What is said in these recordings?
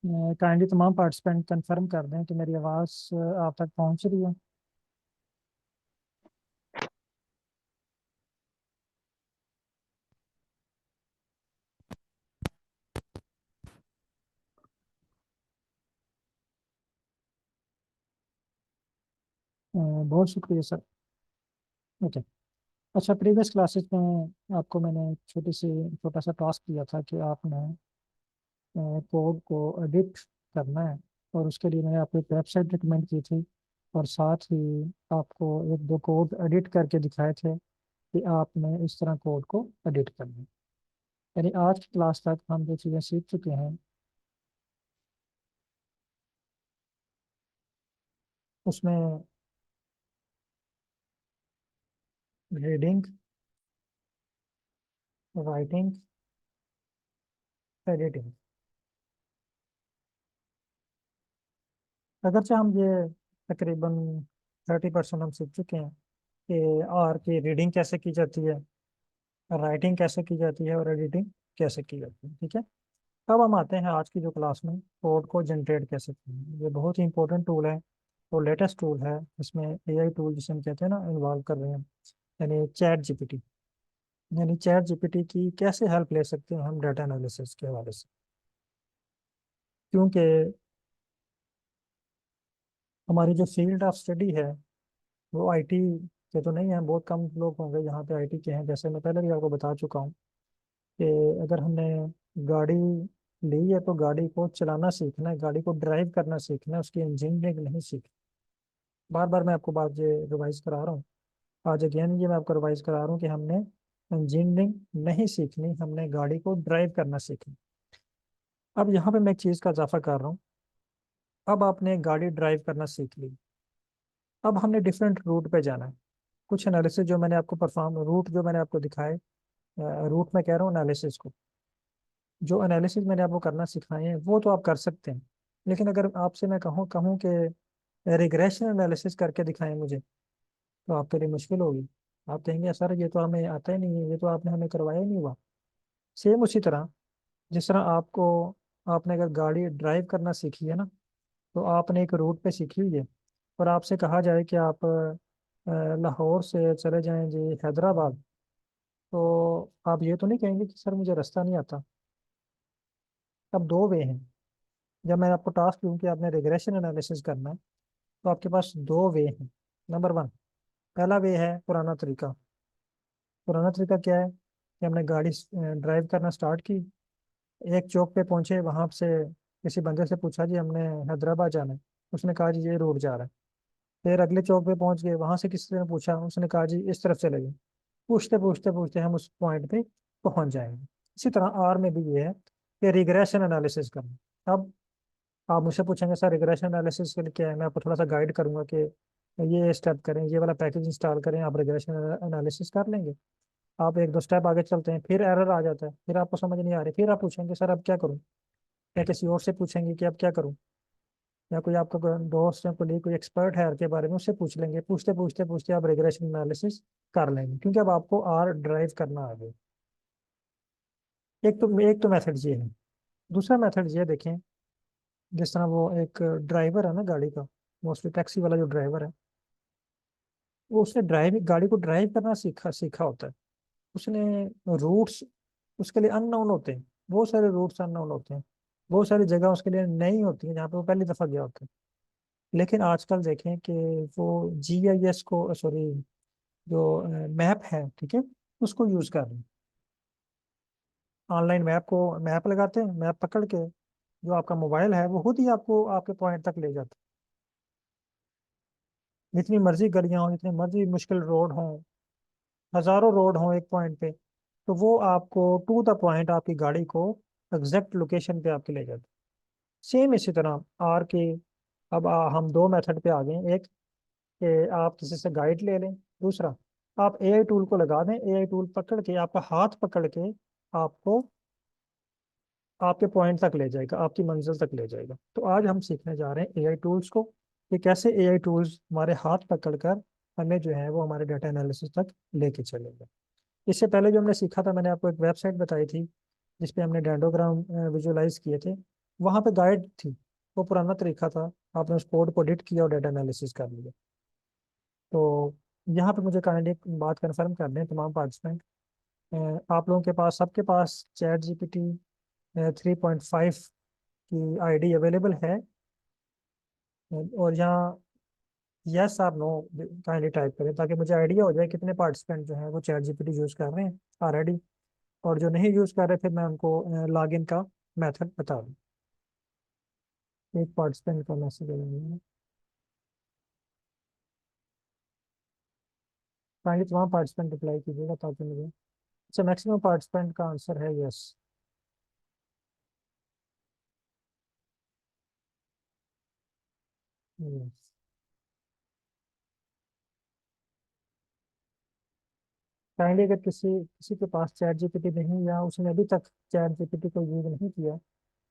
Kindly तमाम participant confirm कर दें कि मेरी आवाज़ आप तक पहुंच रही है। बहुत शुक्रिया सर। ओके। अच्छा, प्रीवियस क्लासेस में आपको मैंने छोटा सा टास्क दिया था कि आपने कोड को एडिट करना है, और उसके लिए मैंने आपको एक वेबसाइट रिकमेंड की थी, और साथ ही आपको एक दो कोड एडिट करके दिखाए थे कि आपने इस तरह कोड को एडिट करना है। यानी आज की क्लास तक हम जो चीज़ें सीख चुके हैं उसमें रीडिंग, राइटिंग, एडिटिंग। अगरचे हम ये तकरीबन 30% हम सीख चुके हैं कि आर की रीडिंग कैसे की जाती है, राइटिंग कैसे की जाती है, और एडिटिंग कैसे की जाती है। ठीक है। अब हम आते हैं आज की जो क्लास में कोड को जनरेट कैसे करना है। ये बहुत ही इंपॉर्टेंट टूल है और लेटेस्ट टूल है। इसमें एआई टूल जिसे हम कहते हैं ना, इन्वॉल्व कर रहे हैं, यानी चैट जीपीटी। यानी चैट जीपीटी की कैसे हेल्प ले सकते हैं हम डाटा एनालिसिस के हवाले से, क्योंकि हमारी जो फील्ड ऑफ स्टडी है वो आईटी के तो नहीं है। बहुत कम लोग होंगे यहाँ पे आईटी के हैं। जैसे मैं पहले भी आपको बता चुका हूँ कि अगर हमने गाड़ी ली है तो गाड़ी को चलाना सीखना है, गाड़ी को ड्राइव करना सीखना है, उसकी इंजीनियरिंग नहीं सीखनी। बार बार मैं आपको बात ये रिवाइज करा रहा हूँ। आज अगेन ये मैं आपको रिवाइज करा रहा हूँ कि हमने इंजीनियरिंग नहीं सीखनी, हमने गाड़ी को ड्राइव करना सीखना। अब यहाँ पे मैं एक चीज़ का इजाफा कर रहा हूँ। अब आपने गाड़ी ड्राइव करना सीख ली, अब हमने डिफरेंट रूट पे जाना है। कुछ एनालिसिस जो मैंने आपको परफॉर्म रूट जो मैंने आपको दिखाए, रूट में कह रहा हूँ एनालिसिस को, जो एनालिसिस मैंने आपको करना सिखाए हैं वो तो आप कर सकते हैं। लेकिन अगर आपसे मैं कहूँ कहूँ कि रिग्रेशन एनालिसिस करके दिखाएं मुझे, तो आपके लिए मुश्किल होगी। आप कहेंगे सर ये तो हमें आता ही नहीं है, ये तो आपने हमें करवाया ही नहीं हुआ। सेम उसी तरह, जिस तरह आपको, आपने अगर गाड़ी ड्राइव करना सीखी है ना, तो आपने एक रूट पे सीखी हुई है, और आपसे कहा जाए कि आप लाहौर से चले जाएं जी हैदराबाद, तो आप ये तो नहीं कहेंगे कि सर मुझे रास्ता नहीं आता। अब दो वे हैं। जब मैं आपको टास्क दूं कि आपने रिग्रेशन एनालिसिस करना है, तो आपके पास दो वे हैं। नंबर वन, पहला वे है पुराना तरीका। पुराना तरीका क्या है कि हमने गाड़ी ड्राइव करना स्टार्ट की, एक चौक पे पहुंचे, वहां से किसी बंदे से पूछा जी हमने हैदराबाद जाना है, उसने कहा जी ये रोड जा रहा है। फिर अगले चौक पे पहुंच गए, वहां से किसी ने पूछा, उसने कहा जी इस तरफ चले गए। पूछते पूछते पूछते हम उस पॉइंट पे पहुंच जाएंगे। इसी तरह आर में भी ये है कि रिग्रेशन एनालिसिस करना। अब आप मुझसे पूछेंगे सर रिग्रेशन एनालिसिस के लिए क्या है, मैं आपको थोड़ा सा गाइड करूंगा कि ये स्टेप करें, ये वाला पैकेज इंस्टॉल करें, आप रिग्रेशन एनालिसिस कर लेंगे। आप एक दो स्टेप आगे चलते हैं, फिर एरर आ जाता है, फिर आपको समझ नहीं आ रही, फिर आप पूछेंगे सर अब क्या करूं, या किसी और से पूछेंगे कि अब क्या करूं, या कोई आपका कोई दोस्त या कोई कोई एक्सपर्ट है आर के बारे में, उससे पूछ लेंगे। पूछते पूछते पूछते आप रिग्रेशन एनालिसिस कर लेंगे, क्योंकि अब आपको आर ड्राइव करना आ गया। एक तो मेथड ये है। दूसरा मेथड ये देखें, जिस तरह वो एक ड्राइवर है ना गाड़ी का, मोस्टली टैक्सी वाला जो ड्राइवर है, वो उसने ड्राइव गाड़ी को ड्राइव करना सीखा सीखा होता है। उसने रूट्स उसके लिए अननोन होते हैं, बहुत सारे रूट्स अननोन होते हैं, बहुत सारी जगह उसके लिए नई होती है जहाँ पे वो पहली दफा गया होता है। लेकिन आजकल देखें कि वो जीआईएस को, सॉरी, जो मैप है, ठीक है, उसको यूज कर रहे हैं। ऑनलाइन मैप लगाते हैं, मैप पकड़ के जो आपका मोबाइल है वो खुद ही आपको आपके पॉइंट तक ले जाता है। जितनी मर्जी गलियां हों, जितनी मर्जी मुश्किल रोड हों, हजारों रोड हों एक पॉइंट पे, तो वो आपको टू द पॉइंट आपकी गाड़ी को एग्जैक्ट लोकेशन पे आपके ले जाता है। सेम इसी तरह आर के, अब हम दो मेथड पे आ गए। एक कि आप किसी से गाइड ले लें, दूसरा आप एआई टूल को लगा दें, एआई टूल पकड़ के आपका हाथ पकड़ के आपको आपके पॉइंट तक ले जाएगा, आपकी मंजिल तक ले जाएगा। तो आज हम सीखने जा रहे हैं एआई टूल्स को, कि कैसे एआई टूल्स हमारे हाथ पकड़कर हमें जो है वो हमारे डाटा एनालिसिस तक लेके चलेंगे। इससे पहले जो हमने सीखा था, मैंने आपको एक वेबसाइट बताई थी जिसपे हमने डेंडोग्राम विजुअलाइज किए थे। वहाँ पे गाइड थी, वो पुराना तरीका था, आपने उस कोड को एडिट किया और डाटा एनालिसिस कर लिया। तो यहाँ पे मुझे काइंडली एक बात कंफर्म कर दें तमाम पार्टिसिपेंट, आप लोगों के पास, सबके पास चैट जीपीटी 3.5 की आईडी अवेलेबल है? और यहाँ यस और नो काइंडली टाइप करें, ताकि मुझे आइडिया हो जाए कितने पार्टिसिपेंट जो हैं वो चैट जीपीटी यूज़ कर रहे हैं ऑलरेडी, और जो नहीं यूज़ कर रहे फिर मैं उनको लॉगिन का मेथड बता दूँ। एक पार्टिसिपेंट का मैसेज है, काइंडली तमाम पार्टिसिपेंट रिप्लाई कीजिएगा ताकि मुझे, अच्छा मैक्सिमम पार्टिसिपेंट का आंसर है यस। यस, काइंडली अगर किसी किसी के पास चैट जीपीटी नहीं, या उसने अभी तक चैट जीपीटी को यूज नहीं किया,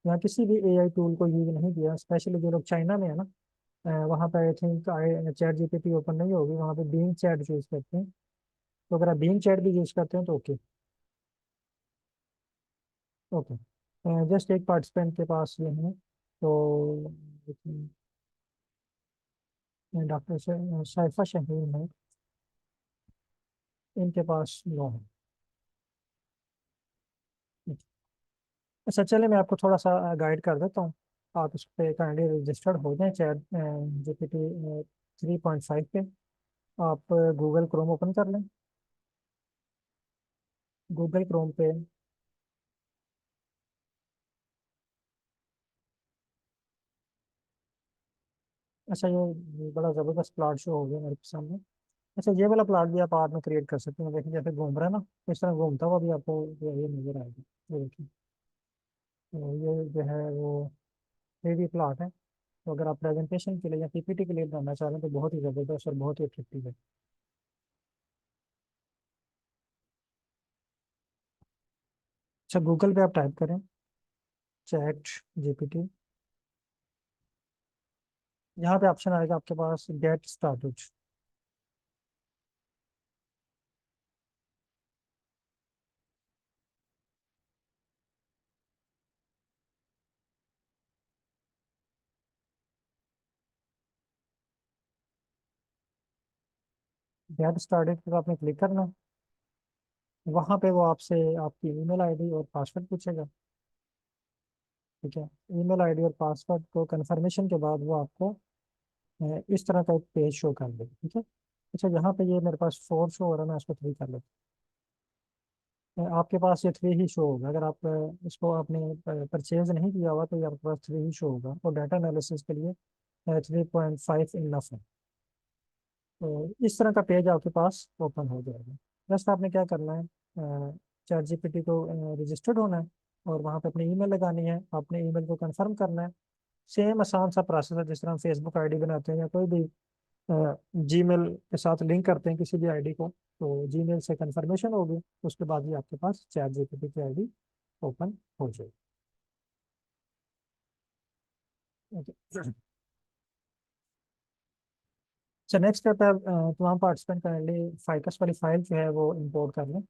या किसी भी एआई टूल को यूज नहीं किया, स्पेशली जो लोग चाइना में है ना, वहाँ पे I think chat GPT open नहीं होगी, वहाँ पे बीइंग चैट यूज करते हैं। तो अगर आप बीइंग चैट भी यूज करते हैं तो ओके। ओके, जस्ट एक पार्टिसिपेंट के पास ये है, तो डॉक्टर शाइफा शहीन है, इनके पास नो है। अच्छा चलिए, मैं आपको थोड़ा सा गाइड कर देता हूँ, आप इस पे काइंडली रजिस्टर्ड हो जाएं चैट जीपीटी 3.5 पे। आप गूगल क्रोम ओपन कर लें, गूगल क्रोम पे। अच्छा, ये बड़ा ज़बरदस्त प्लाट शो हो गया मेरे सामने। अच्छा, ये वाला प्लाट भी आप आर्ट में क्रिएट कर सकते हैं, देखिए जैसे घूम रहा है ना, इस तरह घूमता हुआ भी आपको ये नजर आएगा। ये देखिए, तो ये जो है वो 3D प्लाट है। तो अगर आप प्रेजेंटेशन के लिए या पीपीटी के लिए बनाना चाह रहे हैं तो बहुत ही ज़बरदस्त और बहुत ही अट्रैक्टिव है। अच्छा, गूगल पे आप टाइप करें चैट जीपीटी, यहाँ पे ऑप्शन आएगा आपके पास गेट स्टार्टेड। गेट स्टार्टेड पर आपने क्लिक करना, वहाँ पे वो आपसे आपकी ईमेल आईडी और पासवर्ड पूछेगा। ठीक है, ईमेल आईडी और पासवर्ड को कंफर्मेशन के बाद वो आपको इस तरह का एक पेज शो कर देगा। ठीक है, अच्छा यहाँ पे ये मेरे पास 4 शो हो रहा है, मैं इसको 3 कर लेता हूँ। आपके पास ये 3 ही शो होगा, अगर आप इसको आपने परचेज नहीं किया हुआ तो ये आपके पास 3 ही शो होगा, और डाटा एनालिसिस के लिए 3.5 इनफ है। तो इस तरह का पेज आपके पास ओपन हो जाएगा। जस्ट आपने क्या करना है, चैट जीपीटी को रजिस्टर्ड होना है, और वहाँ पे अपनी ईमेल लगानी है, अपने ईमेल को कंफर्म करना है। सेम आसान सा प्रोसेस है, जिस तरह हम फेसबुक आईडी बनाते हैं या कोई भी जीमेल के साथ लिंक करते हैं किसी भी आईडी को, तो जीमेल से कंफर्मेशन होगी, उसके बाद ही आपके पास चैट जीपीटी की आईडी ओपन हो जाएगी। ओके, अच्छा नेक्स्ट स्टेप है, तमाम पार्टिसिपेंट काइंडली फाइकस वाली फाइल जो है वो इंपोर्ट कर लें,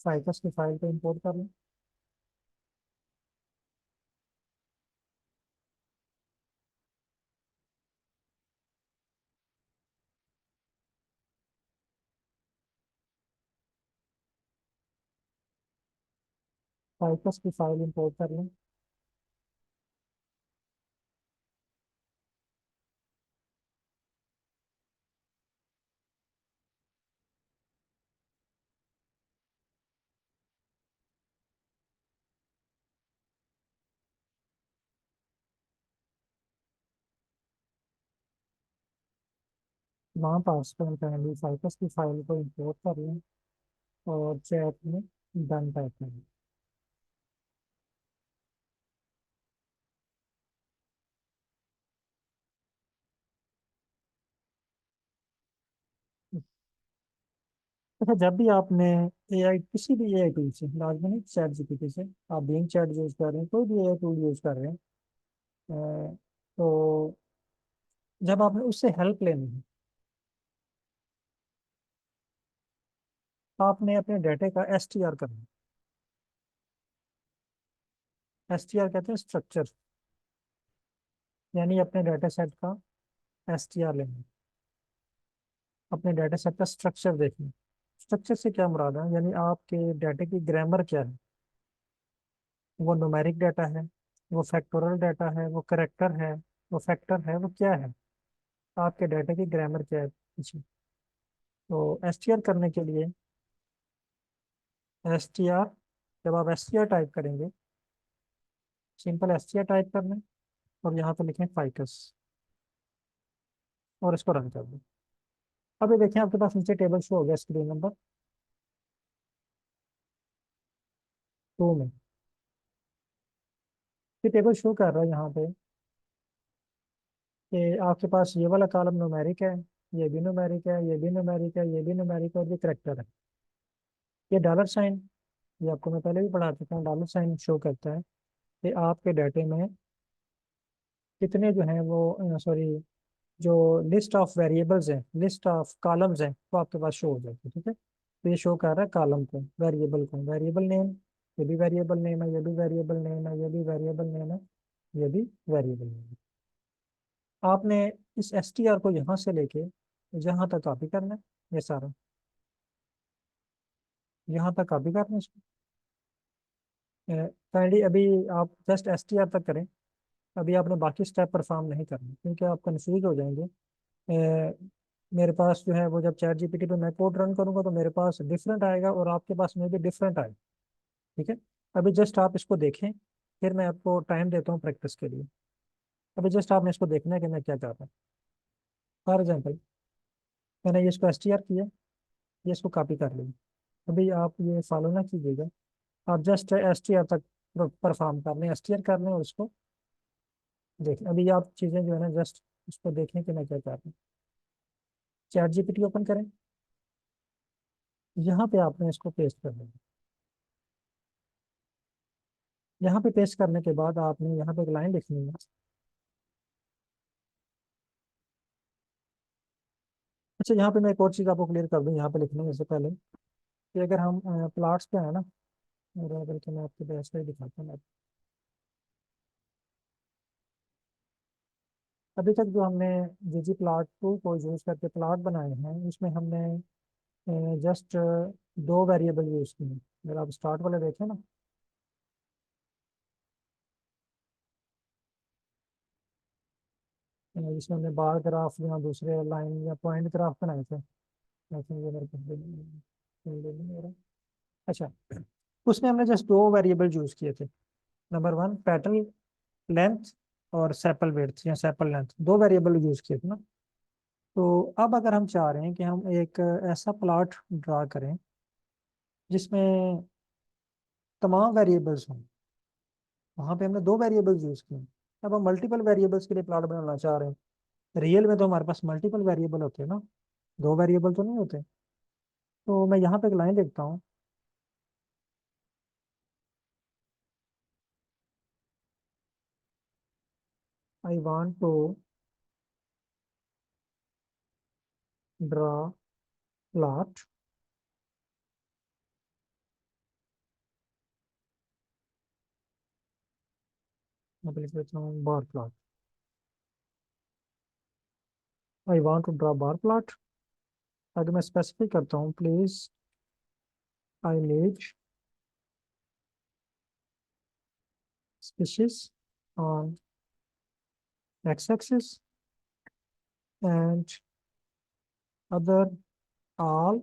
फाइकस की फाइल को इंपोर्ट कर लें। फाइकस की फाइल इंपोर्ट कर लें। तमाम पार्टिसिपेंट काइंडली फाइकस की फाइल को इंपोर्ट कर लें और चैट में डन टाइप करें। अच्छा, जब भी आपने एआई, किसी भी एआई टूल से, लाजमी नहीं चैट जीपीटी से, आप बिंग चैट यूज कर रहे हैं, कोई भी एआई टूल यूज कर रहे हैं, तो जब आपने उससे हेल्प लेनी है, आपने अपने डाटे का एसटीआर करना है। एस टी आर कहते हैं स्ट्रक्चर, यानी अपने डाटा सेट का एस टी आर लेना, अपने डाटा सेट का स्ट्रक्चर देखना। स्ट्रक्चर से क्या मुराद है, यानी आपके डाटा की ग्रामर क्या है, वो न्यूमेरिक डाटा है, वो फैक्टोरल डाटा है, वो करेक्टर है, वो फैक्टर है, वो क्या है, आपके डाटा की ग्रामर क्या है पीछे। तो एस टी आर करने के लिए, एस टी आर, जब आप एस टी आर टाइप करेंगे, simple S T R type करना है, और यहाँ पे लिखें फाइकस, और इसको रन कर दें। अब ये देखें आपके पास नीचे टेबल शो हो गया स्क्रीन नंबर 2 में। ये टेबल शो कर रहा है यहाँ पे कि आपके पास ये वाला कॉलम न्यूमेरिक है, ये भी न्यूमेरिक है, ये भी न्यूमेरिक है, ये भी न्यूमेरिक है, और ये करेक्टर है। ये डॉलर साइन, ये आपको मैं पहले भी पढ़ा चुका हूँ, डॉलर साइन शो करता है कि आपके डाटे में कितने जो हैं वो, सॉरी, जो लिस्ट ऑफ वेरिएबल्स हैं, लिस्ट ऑफ कॉलम्स हैं, वो आपके पास शो हो जाते हैं। ठीक है, तो ये शो कर रहा है कॉलम को, वेरिएबल को, वेरिएबल नेम, ये भी वेरिएबल नेम है, ये भी वेरिएबल नेम है, ये भी वेरिएबल नेम है, ये भी वेरिएबल नेम है। आपने इस एस टी आर को यहाँ से लेके जहाँ तक कॉपी करना है, ये सारा यहाँ तक कॉपी करना है इसको। काइंडली अभी आप जस्ट एस टी आर तक करें, अभी आपने बाकी स्टेप परफॉर्म नहीं करना, क्योंकि आप कंफ्यूज हो जाएंगे। अ, मेरे पास जो है वो, जब चैट जीपीटी पे मैं कोड रन करूंगा तो मेरे पास डिफरेंट आएगा, और आपके पास में भी डिफरेंट आएगा। ठीक है, अभी जस्ट आप इसको देखें, फिर मैं आपको टाइम देता हूँ प्रैक्टिस के लिए। अभी जस्ट आपने इसको देखना है कि मैं क्या चाहता हूँ। फॉर एग्जाम्पल, मैंने ये इसको एस टी आर किया, ये इसको कॉपी कर लिया। अभी आप ये फॉलो ना कीजिएगा, आप जस्ट एस टी आर तक परफॉर्म कर लें, एस टी आर कर लें, और इसको देखें। अभी आप चीज़ें जो है ना, जस्ट इसको देखें कि मैं क्या चाहता हूँ। चैट जीपीटी ओपन करें, यहाँ पे आपने इसको पेस्ट कर देना। यहाँ पे पेस्ट करने के बाद आपने यहाँ पे एक लाइन लिखनी है। अच्छा, यहाँ पे मैं एक और चीज़ आपको क्लियर कर दूँ, यहाँ पे लिखने से पहले, कि अगर हम प्लाट्स पे है ना, और अगर तो मैं आपको बेस्ट पे दिखाता हूँ। अभी तक जो हमने जीजी प्लाट टू को यूज़ करके प्लाट बनाए हैं, उसमें हमने जस्ट 2 वेरिएबल यूज़ किए। अगर आप स्टार्ट वाले देखें ना, जिसमें हमने बार ग्राफ या दूसरे लाइन या पॉइंट ग्राफ बनाए थे। I think ये मेरे को नहीं हो रहा। अच्छा, उसमें हमने जस्ट 2 वेरिएबल यूज़ किए थे। नंबर 1 पैटर्न लेंथ, और सेपल विड्थ या सेपल लेंथ, 2 वेरिएबल यूज किए थे ना। तो अब अगर हम चाह रहे हैं कि हम एक ऐसा प्लॉट ड्रा करें जिसमें तमाम वेरिएबल्स हों, वहां पे हमने 2 वेरिएबल्स यूज किए। अब हम मल्टीपल वेरिएबल्स के लिए प्लॉट बनाना चाह रहे हैं। रियल में तो हमारे पास मल्टीपल वेरिएबल होते हैं ना, 2 वेरिएबल तो नहीं होते। तो मैं यहाँ पे एक लाइन लिखता हूँ, I want to draw plot मैं लिख देता हूँ bar plot. I want to draw bar plot. अगर मैं स्पेसिफाई करता हूँ, please I need species on x-axis and other all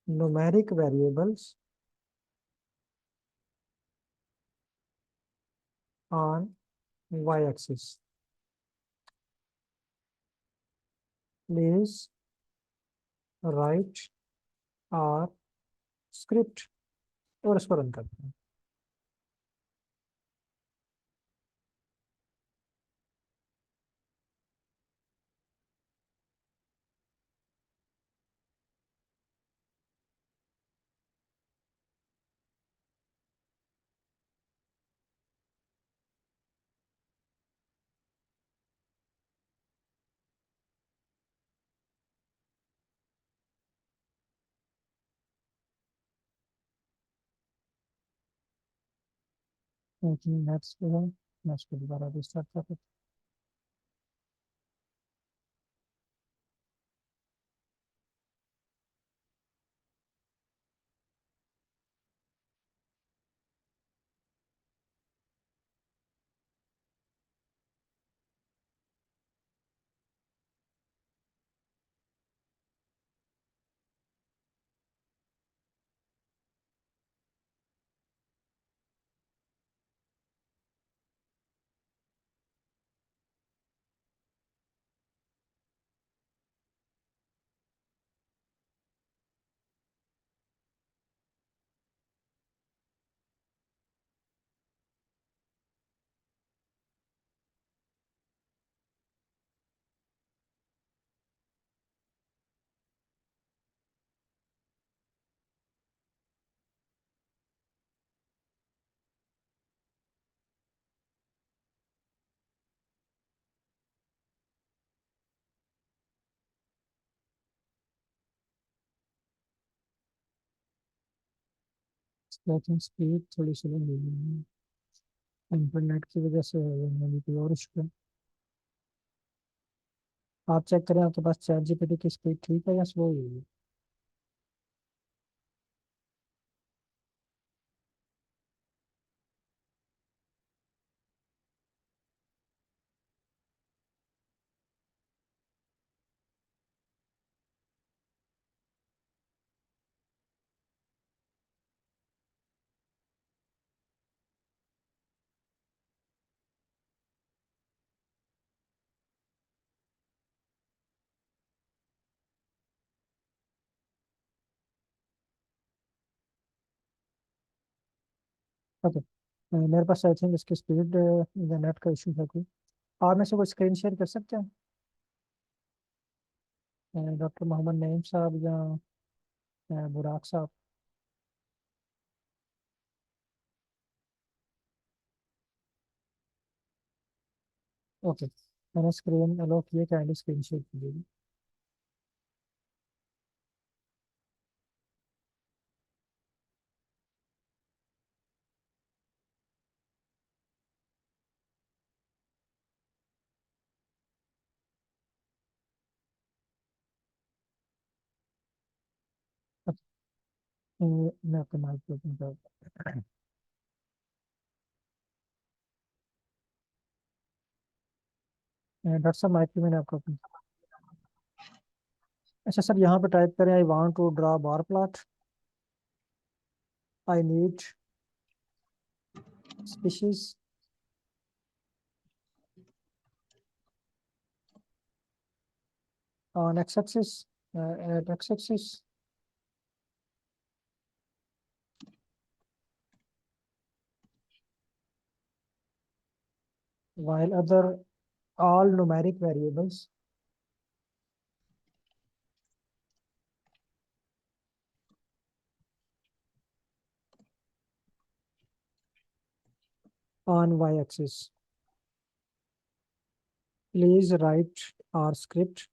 numeric variables on y-axis. Please write our script, और इसको रन करते हैं। नेक्स्ट पे है, मैं इसको दोबारा रिस्टार्ट कर देता हूँ। आई थिंक स्पीड थोड़ी स्लो हो गई है, इंटरनेट की वजह से है या मेरी कोई और इशू है। आप चेक करें, आपके पास चैट जीपीटी की स्पीड ठीक है या स्लो है? ओके, मेरे पास आई थिंक इसकी स्पीड या नेट का इशू है कोई। आप में से कोई स्क्रीन शेयर कर सकते हैं, डॉक्टर मोहम्मद नईम साहब या बुराक साहब? ओके, मैंने स्क्रीन अलो किए, काइंडली स्क्रीन शेयर कीजिएगा। मैं आपके माइक पे ओपन कर। डॉक्टर साहब माइक पे मैंने आपको ओपन। अच्छा सर, यहाँ पे टाइप करें, I want to draw bar plot, I need species on x axis, at x axis, while other all numeric variables on y-axis. Please write our script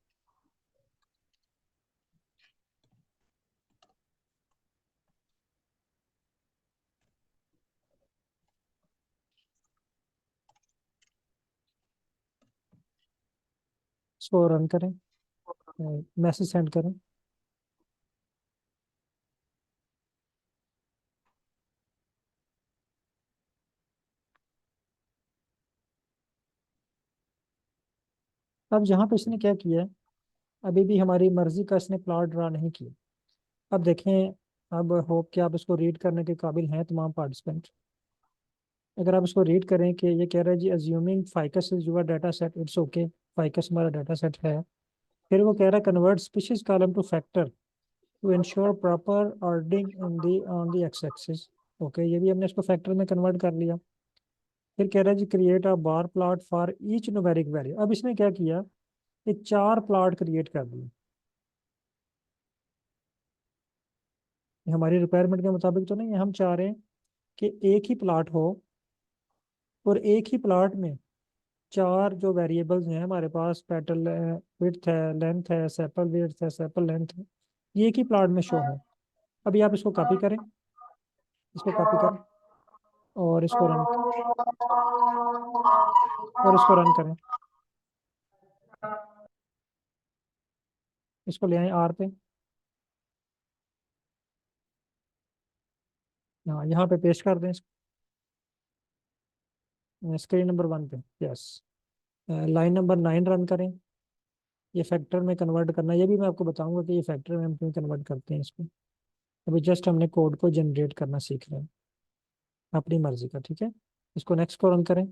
इसको run करें, message send करें। अब यहाँ पे इसने क्या किया है, अभी भी हमारी मर्जी का इसने प्लॉट ड्रा नहीं किया। अब देखें, अब होप कि आप इसको रीड करने के काबिल हैं तमाम पार्टिसिपेंट। अगर आप इसको रीड करें कि ये कह रहा है जी, assuming ficus is your data set, it's okay, ficus हमारा डाटा सेट है। फिर वो कह रहा है convert species column to factor to ensure proper ordering in the on the x axis. Okay, ये भी हमने इसको फैक्टर में कन्वर्ट कर लिया। फिर कह रहा है जी, create a bar plot for each numeric value. अब इसने क्या किया, ये चार प्लॉट क्रिएट कर दिए। ये हमारी रिक्वायरमेंट के मुताबिक तो नहीं है, हम चाह रहे हैं कि एक ही प्लॉट हो और एक ही प्लॉट में चार जो वेरिएबल्स हैं हमारे पास, पेटल विड्थ है, लेंथ है, सेपल विड्थ है, सेपल लेंथ है, ये एक ही प्लॉट में शो हो। अभी आप इसको कॉपी करें, इसको कॉपी करें। और इसको रन, और इसको रन करें। इसको ले आए आर पे। हाँ, यहाँ पे पेस्ट कर दें स्क्रीन नंबर 1 पे। यस। लाइन नंबर 9 रन करें। ये फैक्टर में कन्वर्ट करना, ये भी मैं आपको बताऊंगा कि ये फैक्टर में हम क्यों कन्वर्ट करते हैं इसको। अभी जस्ट हमने कोड को जनरेट करना सीख रहे हैं अपनी मर्जी का, ठीक है। इसको नेक्स्ट को रन करें।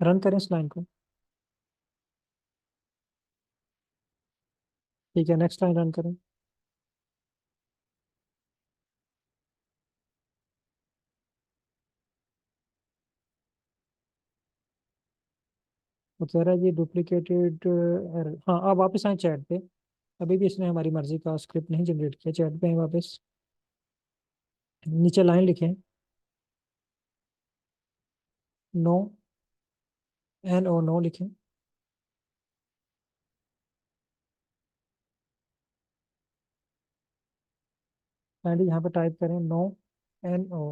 रन करें इस लाइन को। ठीक है, नेक्स्ट लाइन रन करें। वो कह रहा है ये डुप्लीकेटेड एरर। हाँ, अब वापस आए चैट पे। अभी भी इसने हमारी मर्जी का स्क्रिप्ट नहीं जनरेट किया। चैट पे हैं वापस। नीचे लाइन लिखें, नो, NO, नो लिखें। एंड यहाँ पे टाइप करें no, NO।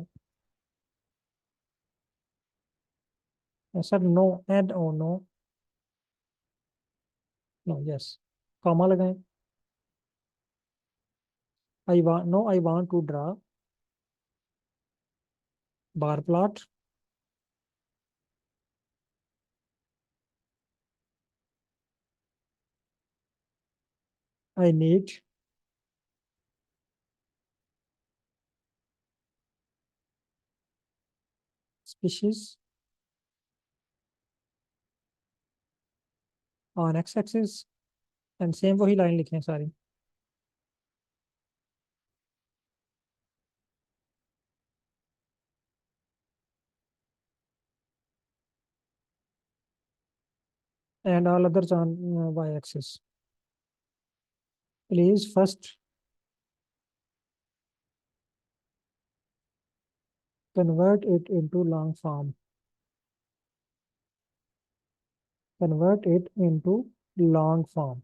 Sir no, NO, no, no, yes. Comma लगाएं। I want to draw bar plot. I need species on x axis. And same वही लाइन लिखें sorry. And all others on y axis. Please first convert it into long form. Convert it into long form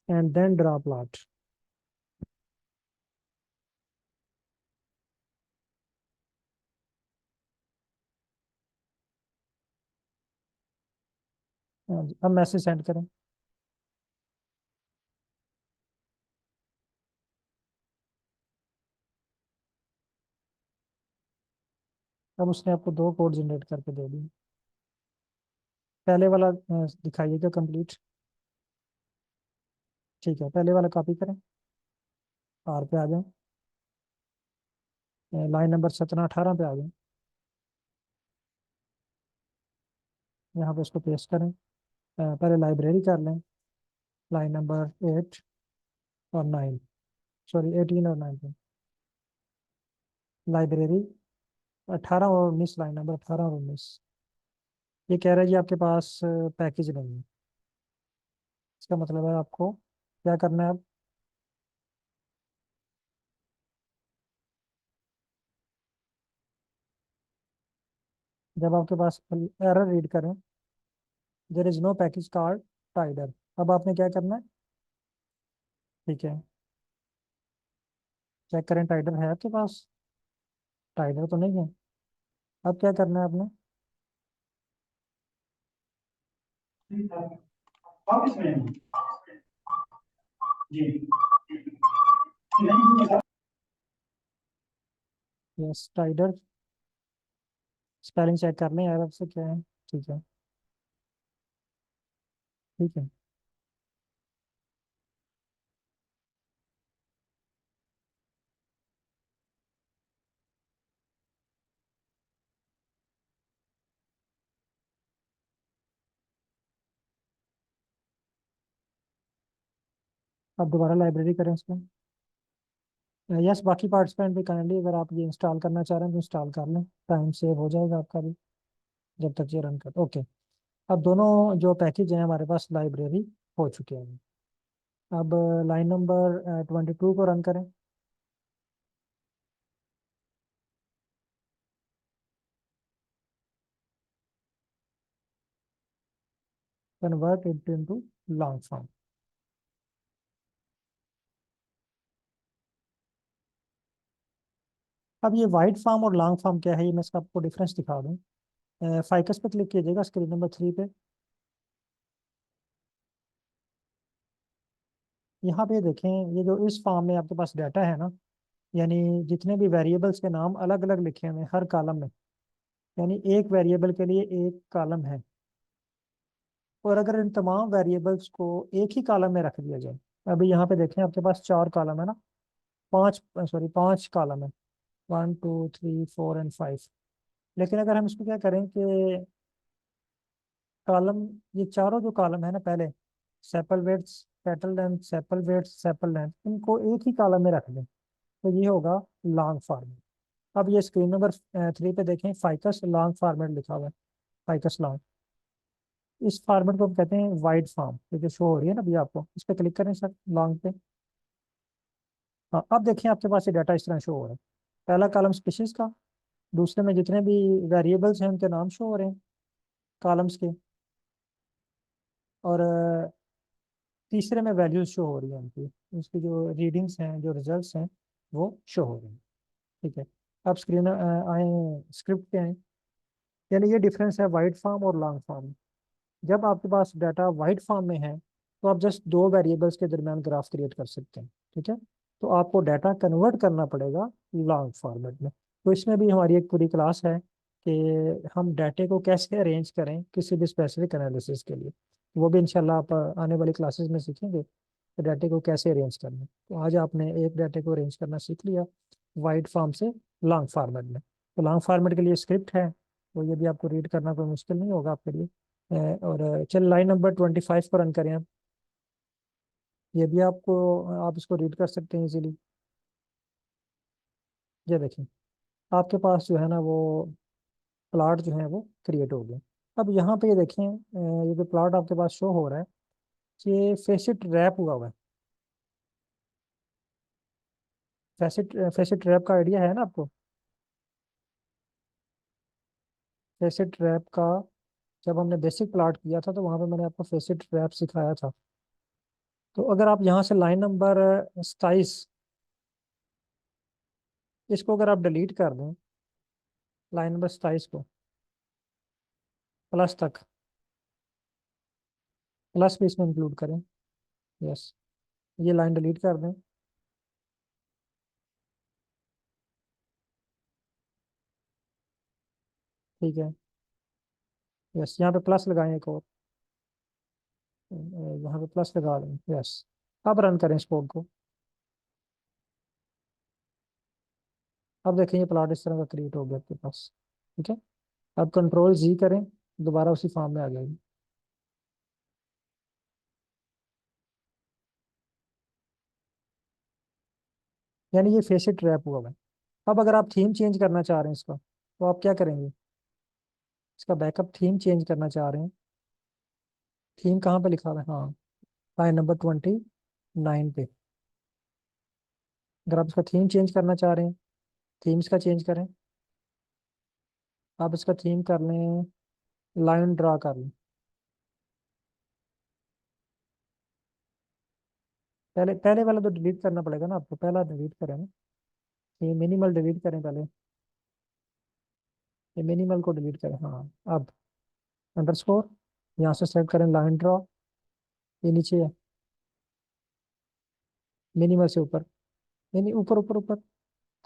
and then draw plot. अब message send करें। अब उसने आपको दो code generate करके दे दिए। पहले वाला दिखाइएगा कंप्लीट। ठीक है, पहले वाला कॉपी करें। आर पे आ जाएं। लाइन नंबर 17-18 पे आ जाएं। यहाँ पे उसको पेस्ट करें। पहले लाइब्रेरी कर लें। लाइन नंबर 8 और 9, सॉरी 18 और 9 पे। लाइब्रेरी 18 और 19, लाइन नंबर 18 और 19। ये कह रहा है जी आपके पास पैकेज नहीं है। इसका मतलब है आपको क्या करना है अब। जब आपके पास एरर रीड करें, there is no package called tidyr, अब आपने क्या करना है। ठीक है, चेक करें टाइडर है आपके पास। टाइडर तो नहीं है। अब क्या करना है आपने। ऑफिस में हूँ। जी। यस, टाइडर। स्पेलिंग चेक कर लें एरर से क्या है। ठीक है। ठीक है, अब दोबारा लाइब्रेरी करें इसको। यस, बाकी पार्टिसिपेंट भी काइंडली अगर आप ये इंस्टॉल करना चाह रहे हैं तो इंस्टॉल कर लें। टाइम सेव हो जाएगा आपका भी जब तक ये रन कर। ओके। अब दोनों जो पैकेज हैं हमारे पास लाइब्रेरी हो चुके हैं। अब लाइन नंबर 22 को रन करें। Convert it into long form. अब ये वाइड फॉर्म और लॉन्ग फॉर्म क्या है, ये मैं इसका आपको डिफरेंस दिखा दूँ। फाइकस पे क्लिक कीजिएगा, स्क्रीन नंबर 3 पे। यहाँ पे देखें, ये जो इस फॉर्म में आपके पास डाटा है ना, यानी जितने भी वेरिएबल्स के नाम अलग अलग लिखे हुए हैं हर कॉलम में, यानी एक वेरिएबल के लिए एक कॉलम है। और अगर इन तमाम वेरिएबल्स को एक ही कॉलम में रख दिया जाए, अभी यहाँ पे देखें आपके पास 4 कॉलम है ना, पांच, सॉरी 5 कॉलम है, 1 2 3 4 एंड 5। लेकिन अगर हम इसको क्या करें कि कॉलम, ये चारों जो कॉलम है ना पहले, sepal widths, sepal length, sepal widths, sepal length, इनको एक ही कॉलम में रख दें, तो ये होगा लॉन्ग फॉर्मेट। अब ये स्क्रीन नंबर 3 पे देखें, फाइकस लॉन्ग फॉर्मेट लिखा हुआ है, फाइकस लॉन्ग। इस फॉर्मेट को हम कहते हैं वाइड फॉर्म, ये जो शो हो रही है ना अभी आपको, इस पर क्लिक करें सर, लॉन्ग पे। हाँ, अब देखिए आपके पास ये डाटा इस तरह शो हो रहा है। पहला कॉलम स्पीशीज का, दूसरे में जितने भी वेरिएबल्स हैं उनके नाम शो हो रहे हैं कॉलम्स के, और तीसरे में वैल्यूज शो हो रही है उनकी, उसकी जो रीडिंग्स हैं, जो रिजल्ट्स हैं, वो शो हो रहे हैं। ठीक है। अब स्क्रीन आए, स्क्रिप्ट पे आए। यानी ये डिफरेंस है वाइड फॉर्म और लॉन्ग फॉर्म। जब आपके पास डाटा वाइड फॉर्म में है, तो आप जस्ट दो वेरिएबल्स के दरमियान ग्राफ क्रिएट कर सकते हैं। ठीक है। तो आपको डाटा कन्वर्ट करना पड़ेगा लॉन्ग फॉर्मेट में। तो इसमें भी हमारी एक पूरी क्लास है कि हम डाटे को कैसे अरेंज करें किसी भी स्पेसिफिक एनालिसिस के लिए। वो भी इंशाल्लाह आप आने वाली क्लासेस में सीखेंगे कि डाटे को कैसे अरेंज करना है। तो आज आपने एक डाटे को अरेंज करना सीख लिया वाइड फॉर्म से लॉन्ग फॉर्मेट में। तो लॉन्ग फॉर्मेट के लिए स्क्रिप्ट है, तो ये भी आपको रीड करना कोई मुश्किल नहीं होगा आपके लिए। और चल लाइन नंबर 25 को रन करें आप। ये भी आपको, आप इसको रीड कर सकते हैं इजीली। ये देखें, आपके पास जो है ना वो प्लॉट जो है वो क्रिएट हो गए। अब यहाँ पे ये देखें, ये जो प्लॉट आपके पास शो हो रहा है, ये फेसिट रैप हुआ हुआ है। फेसिट रैप का आइडिया है ना आपको? फेसिट रैप का, जब हमने बेसिक प्लॉट किया था तो वहां पे मैंने आपको फेसिट रैप सिखाया था। तो अगर आप यहाँ से लाइन नंबर 27, इसको अगर आप डिलीट कर दें, लाइन नंबर 27 को प्लस तक, प्लस भी इसमें इंक्लूड करें। यस, ये लाइन डिलीट कर दें। ठीक है। यस, यहाँ पे प्लस लगाएं एक और, यहाँ पे प्लस लगा दें। यस, अब रन करें इस कोड को। अब देखें ये प्लॉट इस तरह का क्रिएट हो गया आपके पास। ठीक है। अब कंट्रोल जी करें, दोबारा उसी फॉर्म में आ जाएगी। यानी ये फेस इट ट्रैप हुआ है। अब अगर आप थीम चेंज करना चाह रहे हैं इसका, तो आप क्या करेंगे? इसका बैकअप थीम चेंज करना चाह रहे हैं। थीम कहाँ पे लिखा हुआ है? हाँ, लाइन नंबर 29 पे। अगर आप इसका थीम चेंज करना चाह रहे हैं, थीम्स का चेंज करें। आप इसका थीम कर लें, लाइन ड्रा कर लें। पहले पहले वाला तो डिलीट करना पड़ेगा ना आपको, पहला डिलीट करें ना। ये मिनिमल डिलीट करें पहले, ये मिनिमल को डिलीट करें। हाँ, अब अंडरस्कोर, यहाँ से सेलेक्ट करें लाइन ड्रॉ, ये नीचे है, मिनिमल से ऊपर, नहीं नहीं, ऊपर ऊपर ऊपर।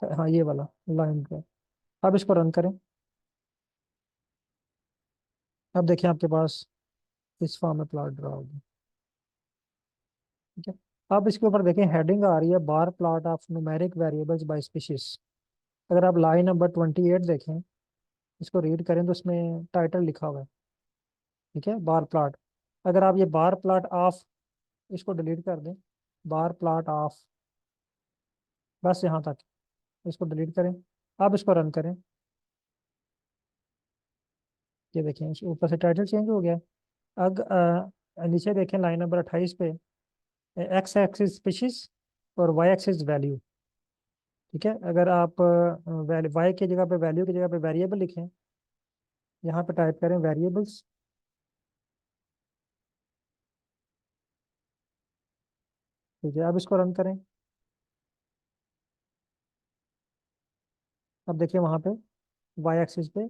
हाँ, ये वाला लाइन ड्रॉ। अब इसको रन करें। अब देखिए आपके पास इस फॉर्म में प्लॉट ड्रॉ होगी। ठीक है। अब इसके ऊपर देखें हेडिंग आ रही है, bar plot of numeric variables by species. अगर आप लाइन नंबर 28 देखें, इसको रीड करें तो उसमें टाइटल लिखा हुआ है। ठीक है, बार प्लॉट। अगर आप ये बार प्लॉट ऑफ, इसको डिलीट कर दें, बार प्लॉट ऑफ, बस यहाँ तक, इसको डिलीट करें। अब इसको रन करें। ये देखें, इस ऊपर से टाइटल चेंज हो गया है। अब नीचे देखें लाइन नंबर 28 पे, एक्स एक्सिस स्पीशीज और वाई एक्सिस वैल्यू। ठीक है। अगर आप वाई की जगह पे, वैल्यू की जगह पे वेरिएबल लिखें, यहाँ पे टाइप करें वेरिएबल्स। ठीक है, अब इसको रन करें। अब देखिए वहाँ पे वाई एक्सिस पे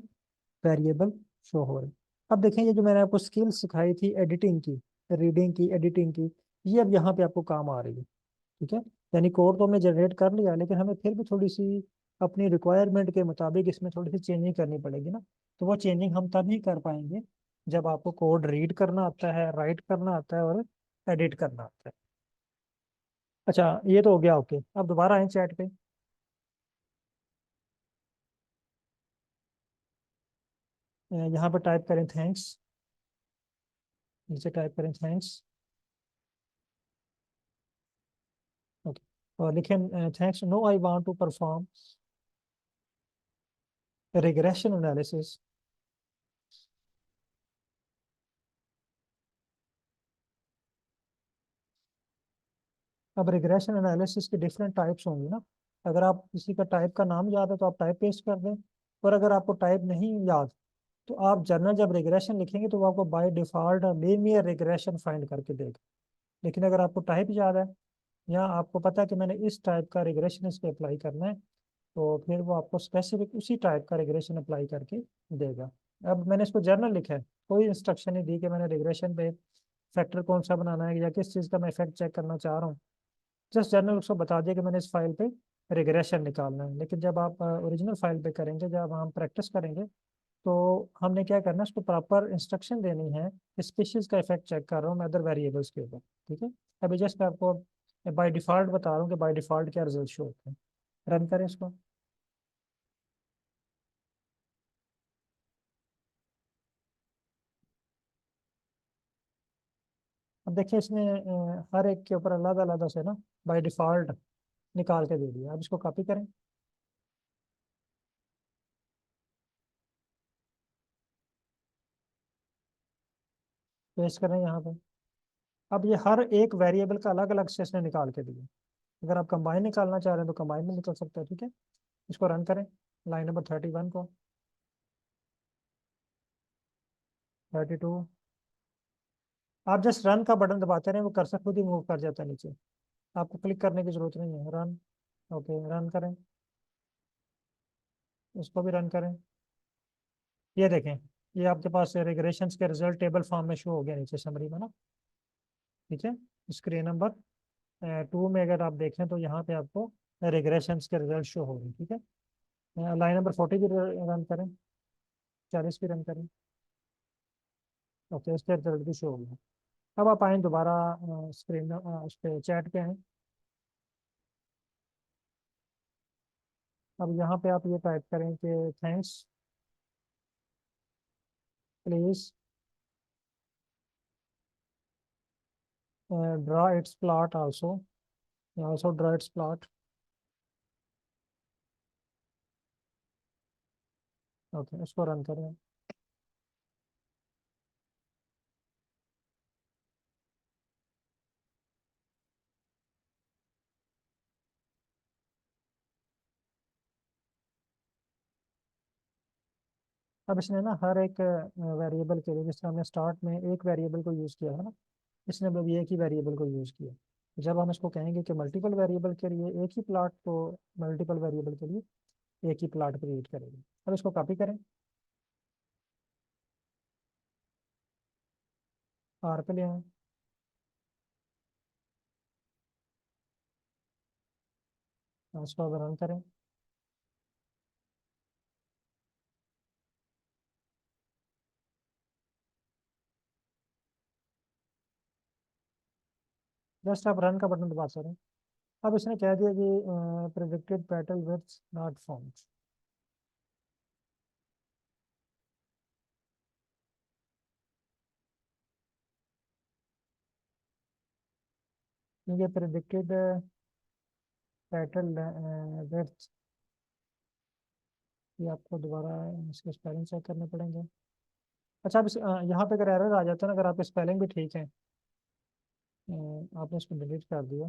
वेरिएबल शो हो रहे हैं। अब देखें ये जो मैंने आपको स्किल सिखाई थी एडिटिंग की, रीडिंग की, एडिटिंग की, ये अब यहाँ पे आपको काम आ रही है। ठीक है, यानी कोड तो हमने जनरेट कर लिया, लेकिन हमें फिर भी थोड़ी सी अपनी रिक्वायरमेंट के मुताबिक इसमें थोड़ी सी चेंजिंग करनी पड़ेगी ना। तो वो चेंजिंग हम तभी कर पाएंगे जब आपको कोड रीड करना आता है, राइट करना आता है और एडिट करना आता है। अच्छा, ये तो हो गया। ओके, अब दोबारा आए चैट पे। यहाँ पर टाइप करें थैंक्स, नीचे टाइप करें थैंक्स। ओके, और लिखें thanks, no I want to perform regression analysis. अब रिग्रेशन एनालिसिस की डिफरेंट टाइप्स होंगी ना। अगर आप किसी का टाइप का नाम याद है तो आप टाइप पेस्ट कर दें, और अगर आपको टाइप नहीं याद तो आप जनरल जब रिग्रेशन लिखेंगे तो वो आपको by default linear regression find करके देगा। लेकिन अगर आपको टाइप याद है या आपको पता है कि मैंने इस टाइप का रिग्रेशन इस पे अप्लाई करना है, तो फिर वो आपको स्पेसिफिक उसी टाइप का रिग्रेशन अप्लाई करके देगा। अब मैंने इसको जर्नल लिखा है, कोई इंस्ट्रक्शन नहीं दी कि मैंने रिग्रेशन पे फैक्टर कौन सा बनाना है या किस चीज़ का मैं इफेक्ट चेक करना चाह रहा हूँ। जस्ट जनरल उसको बता दिया कि मैंने इस फाइल पे रिग्रेशन निकालना है। लेकिन जब आप ओरिजिनल फाइल पे करेंगे, जब हम प्रैक्टिस करेंगे, तो हमने क्या करना है, उसको प्रॉपर इंस्ट्रक्शन देनी है। स्पीशीज का इफेक्ट चेक कर रहा हूँ मैं अदर वेरिएबल्स के ऊपर। ठीक है, अभी जस्ट मैं आपको बाय डिफॉल्ट बता रहा हूँ कि बाय डिफॉल्ट क्या रिजल्ट शो होते हैं। रन करें इसको। अब देखिए इसने हर एक के ऊपर अलग अलग से ना बाय डिफॉल्ट निकाल के दे दिया। अब इसको कॉपी करें, पेस्ट करें यहाँ पे। अब ये हर एक वेरिएबल का अलग अलग से इसने निकाल के दिया। अगर आप कंबाइन निकालना चाह रहे हैं तो कंबाइन में निकल सकता है। ठीक है, इसको रन करें, लाइन नंबर 31 को, 32। आप जस्ट रन का बटन दबाते रहे, वो कर्सर खुद ही मूव कर जाता है नीचे, आपको क्लिक करने की जरूरत नहीं है। रन। ओके, रन करें, इसको भी रन करें। ये देखें, ये आपके पास रिग्रेशंस के रिजल्ट टेबल फॉर्म में शो हो गया नीचे समरी में ना। ठीक है, स्क्रीन नंबर 2 में अगर आप देखें तो यहाँ पे आपको रिग्रेशंस के रिजल्ट शो हो रहे हैं। ठीक है, लाइन नंबर 40 भी रन करें, 40 भी रन करें। ओके, इसके रिजल्ट भी शो हो गया। अब आप आए दोबारा स्क्रीन उस पर चैट पे आए। अब यहाँ पे आप ये टाइप करें कि thanks, please draw it's plot also, also draw it's plot. Okay, इसको रन करें। अब इसने ना हर एक वेरिएबल के लिए, जिस तरह हमने स्टार्ट में एक वेरिएबल को यूज़ किया है ना, इसने अभी एक ही वेरिएबल को यूज़ किया। जब हम इसको कहेंगे कि मल्टीपल वेरिएबल के लिए एक ही प्लॉट, तो मल्टीपल वेरिएबल के लिए एक ही प्लॉट क्रिएट करेंगे। अब इसको कॉपी करें, आर पे ले आए। इसको अब रन करें। जस्ट आप रन का बटन दबा सकते हैं। अब इसने कह दिया कि predicted petal width not found. ये प्रिडिक्टेड पेटल विड्थ, ये आपको दोबारा इसके स्पेलिंग चेक करने पड़ेंगे। अच्छा, अब यहाँ पे अगर एरर आ जाता है ना, अगर आपके स्पेलिंग भी ठीक है, आपने इसको डिलीट कर दिया,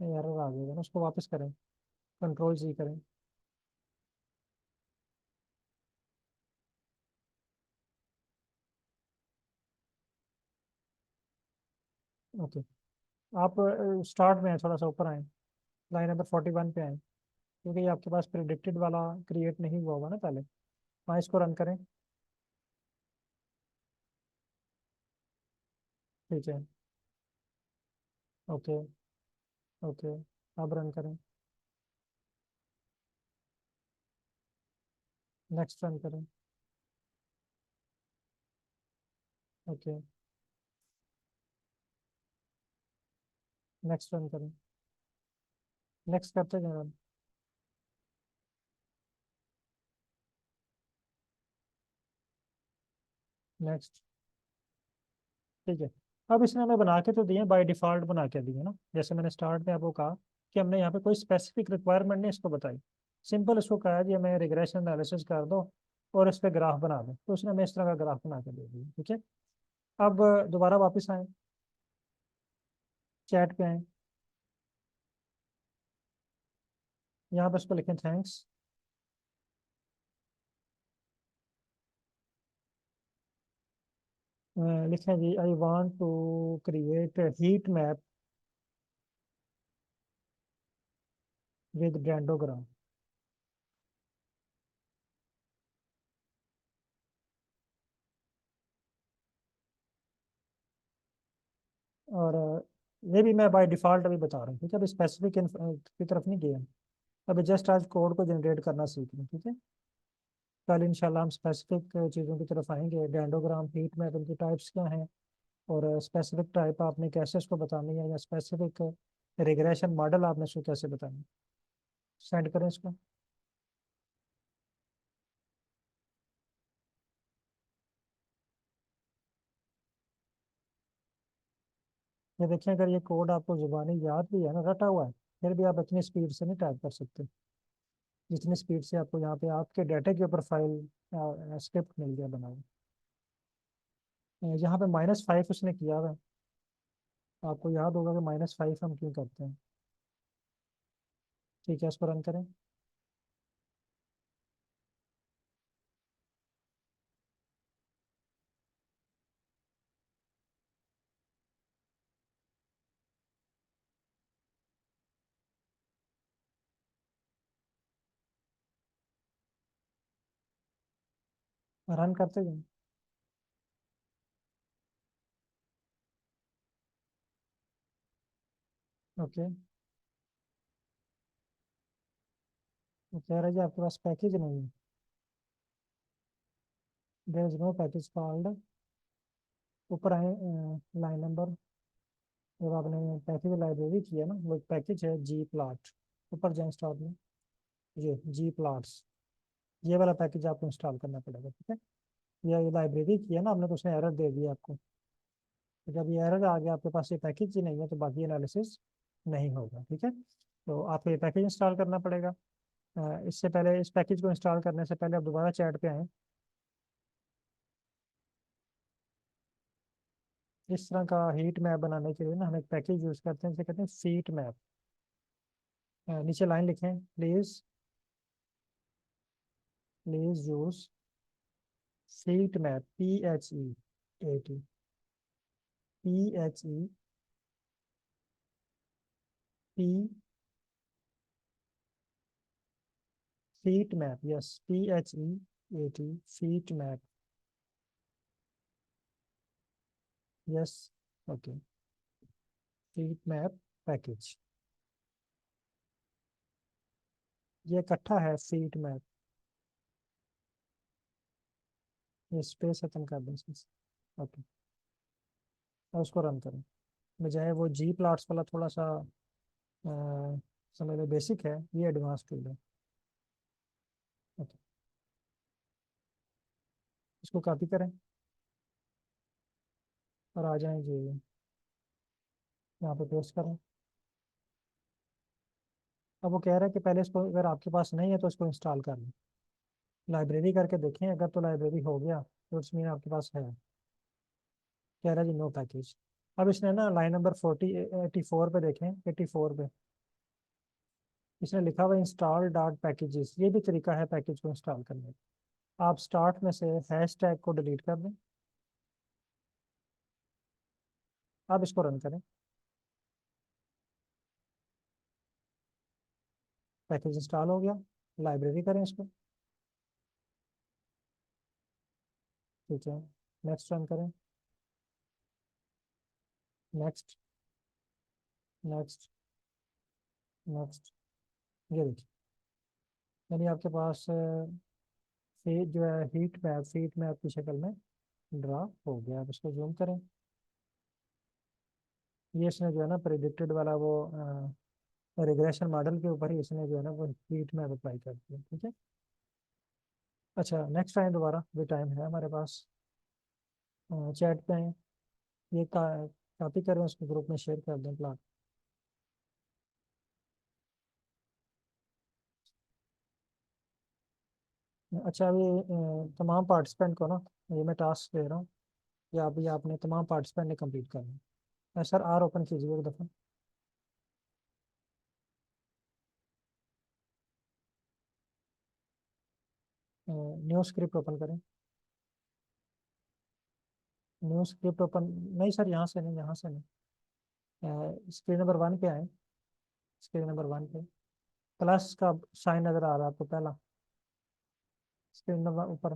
एरर आ जाएगा ना, उसको वापस करें, कंट्रोल जी करें। ओके, आप स्टार्ट में है, थोड़ा सा ऊपर आए, लाइन नंबर 41 पे आए। क्योंकि ये आपके पास प्रिडिक्टेड वाला क्रिएट नहीं हुआ होगा ना पहले। हाँ, इसको रन करें। ठीक है। ओके। ओके। अब रन करें। नेक्स्ट रन करें। ओके। नेक्स्ट रन करें। नेक्स्ट करते जाए रन। नेक्स्ट। ठीक है। अब इसने हमें बना के तो दिए, बाय डिफॉल्ट बना के दिए ना, जैसे मैंने स्टार्ट में आपको कहा कि हमने यहाँ पे कोई स्पेसिफिक रिक्वायरमेंट नहीं इसको बताई। सिंपल इसको कहा है कि हमें रिग्रेशन एनालिसिस कर दो और इस पे ग्राफ बना दो, तो उसने हमें इस तरह का ग्राफ बना के दे दिया। ठीक है। अब दोबारा वापस आए, चैट पे आए, यहाँ पर इसको लिखें थैंक्स। लिखें जी, I want to create heat map with dendrogram. और ये भी मैं बाय डिफॉल्ट अभी बता रहा हूँ, ठीक है। अभी स्पेसिफिक की तरफ नहीं गए हम। अभी जस्ट आज कोड को जनरेट करना सीख रहे हैं, ठीक है। कल इंशाल्लाह हम स्पेसिफिक चीज़ों की तरफ आएंगे, डेंडोग्राम, हीट मैप, इनकी टाइप्स क्या हैं, और स्पेसिफिक टाइप आपने कैसे उसको बतानी है, या स्पेसिफिक रिग्रेशन मॉडल आपने उसको कैसे बताना है। सेंड करें इसको। ये देखिए, अगर ये कोड आपको जुबानी याद भी है ना, रटा हुआ है, फिर भी आप इतनी स्पीड से नहीं टाइप कर सकते जितनी स्पीड से आपको यहाँ पे आपके डाटा के ऊपर फाइल स्क्रिप्ट मिल गया बना हुआ। यहाँ पे -5 उसने किया हुआ है। आपको याद होगा कि -5 हम क्यों करते हैं। ठीक है, इसको रन करें। रन करते जाएं। ओके। वो कह रहा है जी आपके पास पैकेज नहीं है। There is no package called. ऊपर आए, लाइन नंबर, जब आपने पैकेज लाइब्रेरी की है ना, वो एक पैकेज है जी प्लॉट। ऊपर जाए स्टार्ट में, ये जी प्लॉट्स, ये वाला पैकेज आपको इंस्टॉल करना पड़ेगा, ठीक है। ये लाइब्रेरी की है ना आपने, तो उसने एरर दे दिया आपको। तो जब ये एरर आ गया, आपके पास ये पैकेज ही नहीं है, तो बाकी एनालिसिस नहीं होगा, ठीक है। तो आपको ये पैकेज इंस्टॉल करना पड़ेगा। इससे पहले, इस पैकेज को इंस्टॉल करने से पहले आप दोबारा चैट पे आए। इस तरह का हीट मैप बनाने के लिए ना हम एक पैकेज यूज करते हैं, जिसे कहते हैं सीट मैप। नीचे लाइन लिखें, please, please use seat map, PHEAT, PHE, P, seat map, yes, PHEAT, seat map, yes. Okay. Seat map package, ये इकट्ठा है सीट मैप। ये स्पेस खत्म कर दें इसमें से। ओके। और उसको रन करें। बजाय वो जी प्लॉट्स वाला थोड़ा सा समझ लो बेसिक है, ये एडवांस टूल है। ओके। इसको कॉपी करें और आ जाएं जी, यहाँ पे पेस्ट करें। अब वो कह रहा है कि पहले इसको, अगर आपके पास नहीं है तो इसको इंस्टॉल कर लें। लाइब्रेरी करके देखें, अगर तो लाइब्रेरी हो गया तो इट्स मीन आपके पास है। कह रहा है जी नो पैकेज। अब इसने ना लाइन नंबर 84 पे देखें, 84 पे इसने लिखा हुआ इंस्टॉल डॉट पैकेजेस, ये भी तरीका है पैकेज को इंस्टॉल करने का। आप स्टार्ट में से हैश टैग को डिलीट कर दें। आप इसको रन करें। पैकेज इंस्टॉल हो गया, लाइब्रेरी करें इसको। ठीक है, नेक्स्ट रन करें। Next, next, next. ये देखिए, यानी आपके पास जो है हीट मैप की शक्ल में ड्रा हो गया। अब इसको जूम करें। ये इसने जो है ना प्रिडिक्टेड वाला वो रिग्रेशन मॉडल के ऊपर ही इसने जो है ना वो हीट मैप अप्लाई कर दिया। ठीक है। अच्छा, नेक्स्ट टाइम दोबारा भी टाइम है हमारे पास। चैट पे आए, ये कॉपी करें, उसको ग्रुप में शेयर कर दें प्लाट। अच्छा, अभी तमाम पार्टिसिपेंट को ना, ये मैं टास्क दे रहा हूँ, या अभी आपने तमाम पार्टिसिपेंट ने कंप्लीट करना है। सर आर ओपन कीजिए एक दफ़ा। न्यू स्क्रिप्ट ओपन करें। न्यू स्क्रिप्ट ओपन, नहीं सर यहाँ से नहीं, यहाँ से नहीं, स्क्रीन नंबर 1 पे आए। स्क्रीन नंबर 1 पे प्लस का साइन नज़र आ रहा है आपको पहला, स्क्रीन नंबर ऊपर।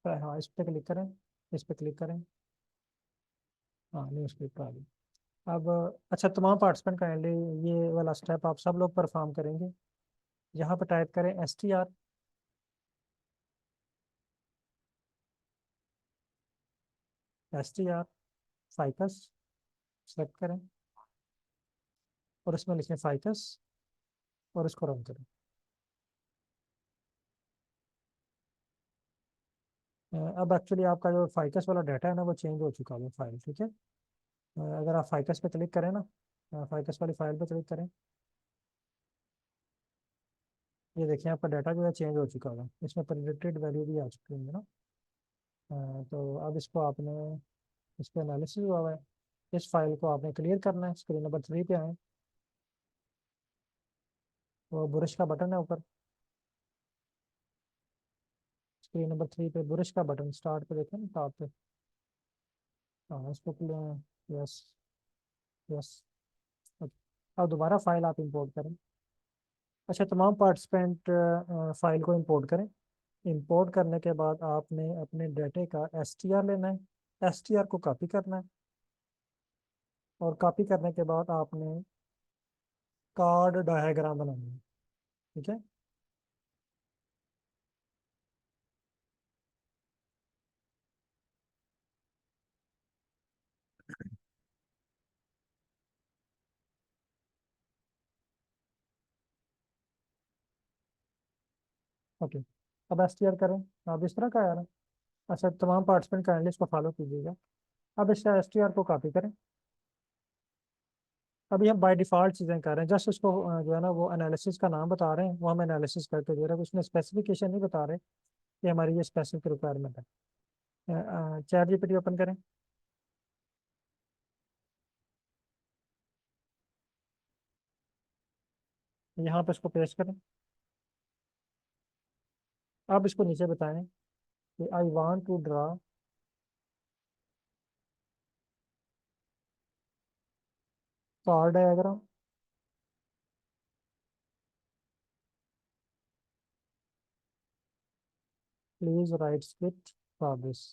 हाँ, इस पे क्लिक करें, इस पे क्लिक करें। हाँ, न्यू स्क्रिप्ट आ गई। अब अच्छा, तमाम पार्टिसिपेंट काइंडली ये वाला स्टेप आप सब लोग परफॉर्म करेंगे। यहाँ पे टाइप करें STR, STR फाइकस, सेलेक्ट करें और इसमें लिखें फाइकस और इसको रन करें। अब एक्चुअली आपका जो फाइकस वाला डाटा है ना वो चेंज हो चुका है फाइल। ठीक है। अगर आप फाइकस पे क्लिक करें ना, फाइकस वाली फाइल पे क्लिक करें, ये देखिए आपका डाटा जो है चेंज हो चुका है, इसमें प्रेडिक्टेड वैल्यू भी आ चुकी है ना। तो अब इसको आपने, इस पर एनालिसिस हुआ हुआ है, इस फाइल को आपने क्लियर करना है। स्क्रीन नंबर 3 पे आए, वो बुरश का बटन है ऊपर, स्क्रीन नंबर 3 पे बुरश का बटन स्टार्ट पे देखें ना टॉप पे। हाँ, इसको यस, यस। अब दोबारा फाइल आप इंपोर्ट करें। अच्छा, तमाम पार्टिसिपेंट फाइल को इंपोर्ट करें। इंपोर्ट करने के बाद आपने अपने डाटे का STR लेना है, STR को कॉपी करना है, और कॉपी करने के बाद आपने कार्ड डायग्राम बनाना है। ठीक है। ओके, अब STR करें। अब इस तरह का आया ना। अच्छा, तमाम पार्टिसिपेंट काइंडली इसको फॉलो कीजिएगा। अब इसका STR को कॉपी करें। अभी हम बाय डिफ़ॉल्ट चीज़ें कर रहे हैं, जस्ट इसको जो है ना वो एनालिसिस का नाम बता रहे हैं, वो हम एनालिसिस करके दे रहे हैं, उसमें स्पेसिफिकेशन नहीं बता रहे कि हमारी ये स्पेसिफिक रिक्वायरमेंट है। चैट GPT ओपन करें। यहाँ पे इसको पेस्ट करें। अब इसको नीचे बताएं कि I want to draw car diagram. Please write script for this.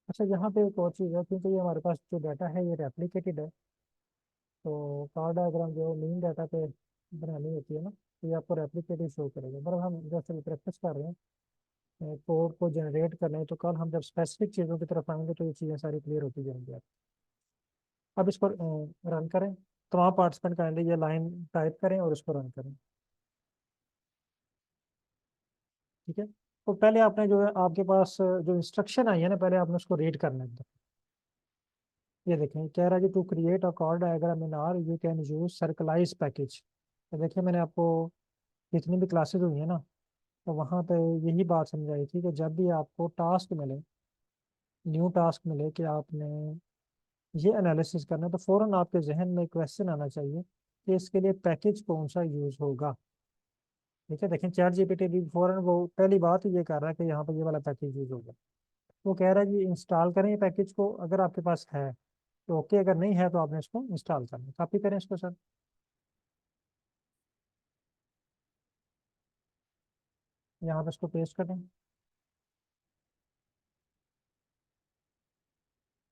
अच्छा, यहाँ पे एक और चीज़ है, क्योंकि ये हमारे पास जो डाटा है ये रेप्लिकेटेड है, तो कार डायग्राम जो मेन डाटा पे बनानी होती है ना, तो ये आपको रेप्लिकेटेड शो करेगा। पर हम जैसे प्रैक्टिस कर रहे हैं कोड को जनरेट करने हैं, तो कल हम जब स्पेसिफिक चीज़ों की तरफ आएंगे तो ये चीज़ें सारी क्लियर होती जाएंगी। अब इसको रन करें। तमाम पार्टिसिपेंट काइंडली ये लाइन टाइप करें और इसको रन करें। ठीक है। तो पहले आपने जो है आपके पास जो इंस्ट्रक्शन आई है ना, पहले आपने उसको रीड करना है। ये देखें, कह रहा है कि to create a chord diagram in R you can use circlize package. तो देखिए, मैंने आपको जितनी भी क्लासेस हुई है ना, तो वहाँ पे यही बात समझाई थी कि जब भी आपको टास्क मिले, न्यू टास्क मिले कि आपने ये एनालिसिस करना है, तो फौरन आपके जहन में क्वेश्चन आना चाहिए कि इसके लिए पैकेज कौन सा यूज होगा। ठीक है। देखें, चैट GPT भी फौरन वो पहली बात ही ये कर रहा है कि यहाँ पर ये वाला पैकेज यूज होगा। वो कह रहा है कि इंस्टॉल करें पैकेज को, अगर आपके पास है तो ओके, अगर नहीं है तो आपने इसको इंस्टॉल करना, कॉपी करें इसको सर। यहाँ पे इसको पेस्ट करें।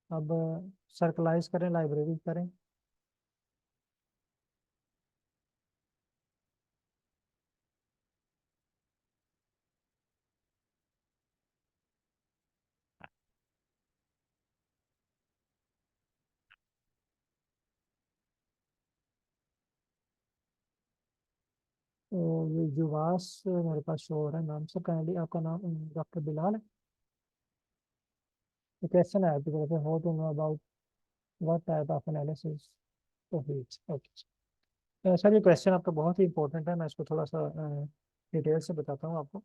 अब सर्कलाइज करें, लाइब्रेरी करें। तो ये युवास मेरे पास शो हो रहा है नाम से, काइंडली आपका नाम डॉक्टर बिलाल है। ये क्वेश्चन है आपकी तरफ से, how to know about what type of analysis of heat. Okay sir, ये क्वेश्चन आपका बहुत ही इंपॉर्टेंट है, मैं इसको थोड़ा सा डिटेल से बताता हूँ आपको।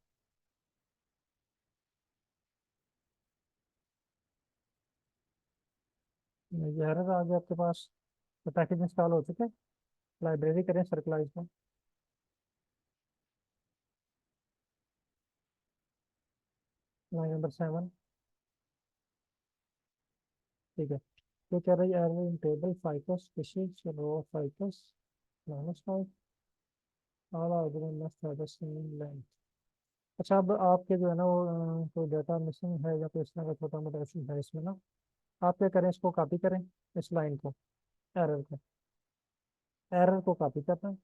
ये एरर आ गया आपके पास, तो पैकेज इंस्टॉल हो चुके हैं। लाइब्रेरी करें सर्कलाइज में। Line number 7। ठीक है। तो कह रही है एरर इन टेबल फाइकस फिशिंग रो फाइकस -5 all argument must have the same length. अच्छा, अब आपके जो है ना वो कोई डाटा मिसिंग है या कोई इस तरह का छोटा मोटा इशू है इसमें ना, आप क्या करें, इसको कॉपी करें, इस लाइन को, एरर को, एरर को कॉपी करना है।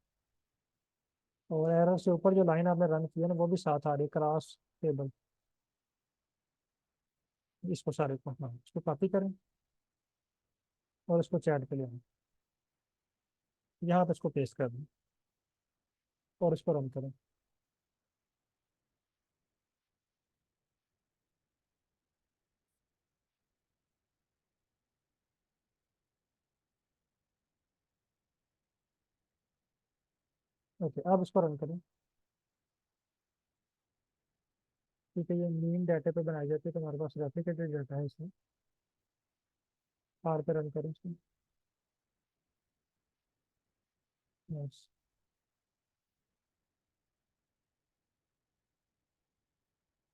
और एरर से ऊपर जो लाइन आपने रन की है ना वो भी साथ आ रही है, क्रॉस टेबल, इसको सारे को, हाँ इसको कॉपी करें और इसको चैट पे ले आएं। यहाँ पे इसको पेस्ट कर दें और इसको रन करें। ओके, अब इसको रन करें। ठीक है, ये मीन डाटा पे बनाई जाती है, तो हमारे पास रेप्लिकेटेड डाटा है इसमें। आर पे रन करें इसको। यस।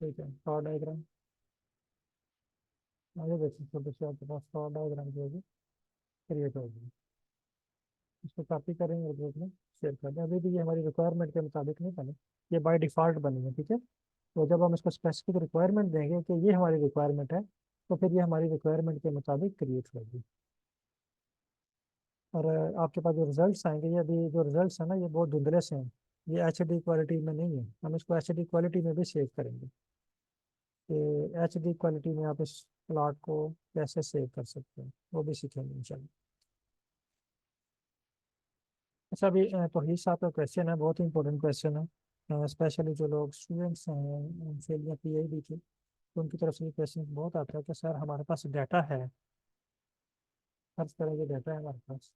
ठीक है, स्टार डायग्राम आगे देखिए, छोटे से आपके पास स्टार डायग्राम जो है क्रिएट होगी। इसको कॉपी करेंगे और ग्रुप में शेयर कर दें। अभी भी ये हमारी रिक्वायरमेंट के मुताबिक नहीं बने, ये बाय डिफ़ॉल्ट बनी है, ठीक है। तो जब हम इसको स्पेसिफिक रिक्वायरमेंट देंगे कि ये हमारी रिक्वायरमेंट है, तो फिर ये हमारी रिक्वायरमेंट के मुताबिक क्रिएट होगी। और आपके पास जो रिजल्ट्स आएंगे, ये अभी जो रिजल्ट्स हैं ना ये बहुत धुंधले से हैं, ये एच डी क्वालिटी में नहीं है, हम इसको एच डी क्वालिटी में भी सेव करेंगे कि एच डी क्वालिटी में आप इस प्लॉट को कैसे सेव कर सकते हैं, वो भी सीखेंगे इंशाल्लाह। अच्छा, अभी तौहीद साहब का क्वेश्चन है, बहुत ही इंपॉर्टेंट क्वेश्चन है, स्पेशली जो लोग स्टूडेंट्स हैं फेल या पीएचडी के, तो उनकी तरफ से ये क्वेश्चन बहुत आता है कि सर हमारे पास डाटा है, हर तरह के डाटा है हमारे पास,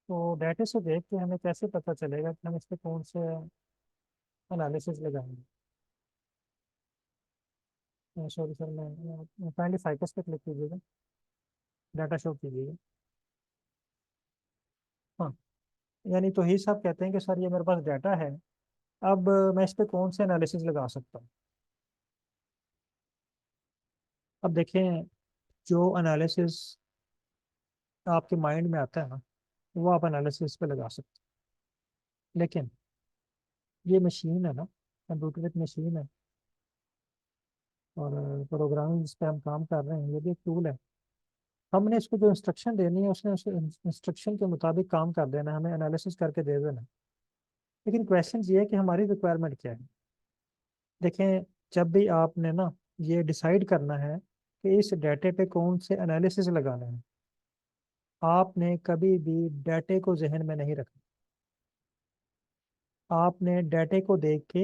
तो डाटा से देख के हमें कैसे पता चलेगा कि हम इस पे कौन से एनालिसिस लगाएंगे। सॉरी सर, मैं काइंडली फाइकस पे क्लिक कीजिएगा, डाटा शो कीजिएगा। हाँ, यानी तो ही साहब कहते हैं कि सर ये मेरे पास डाटा है, अब मैं इस पे कौन से एनालिसिस लगा सकता हूँ। अब देखें, जो एनालिसिस आपके माइंड में आता है ना, वो आप एनालिसिस पे लगा सकते हैं, लेकिन ये मशीन है ना, कंप्यूटर एक मशीन है, और प्रोग्रामिंग जिस पे हम काम कर रहे हैं ये भी एक टूल है। हमने इसको जो इंस्ट्रक्शन देनी है उसने उस इंस्ट्रक्शन के मुताबिक काम कर देना है, हमें एनालिसिस करके दे देना है। लेकिन क्वेश्चन ये है कि हमारी रिक्वायरमेंट क्या है। देखें, जब भी आपने ना ये डिसाइड करना है कि इस डाटे पे कौन से एनालिसिस लगाना है, आपने कभी भी डाटे को जहन में नहीं रखना, आपने डाटे को देख के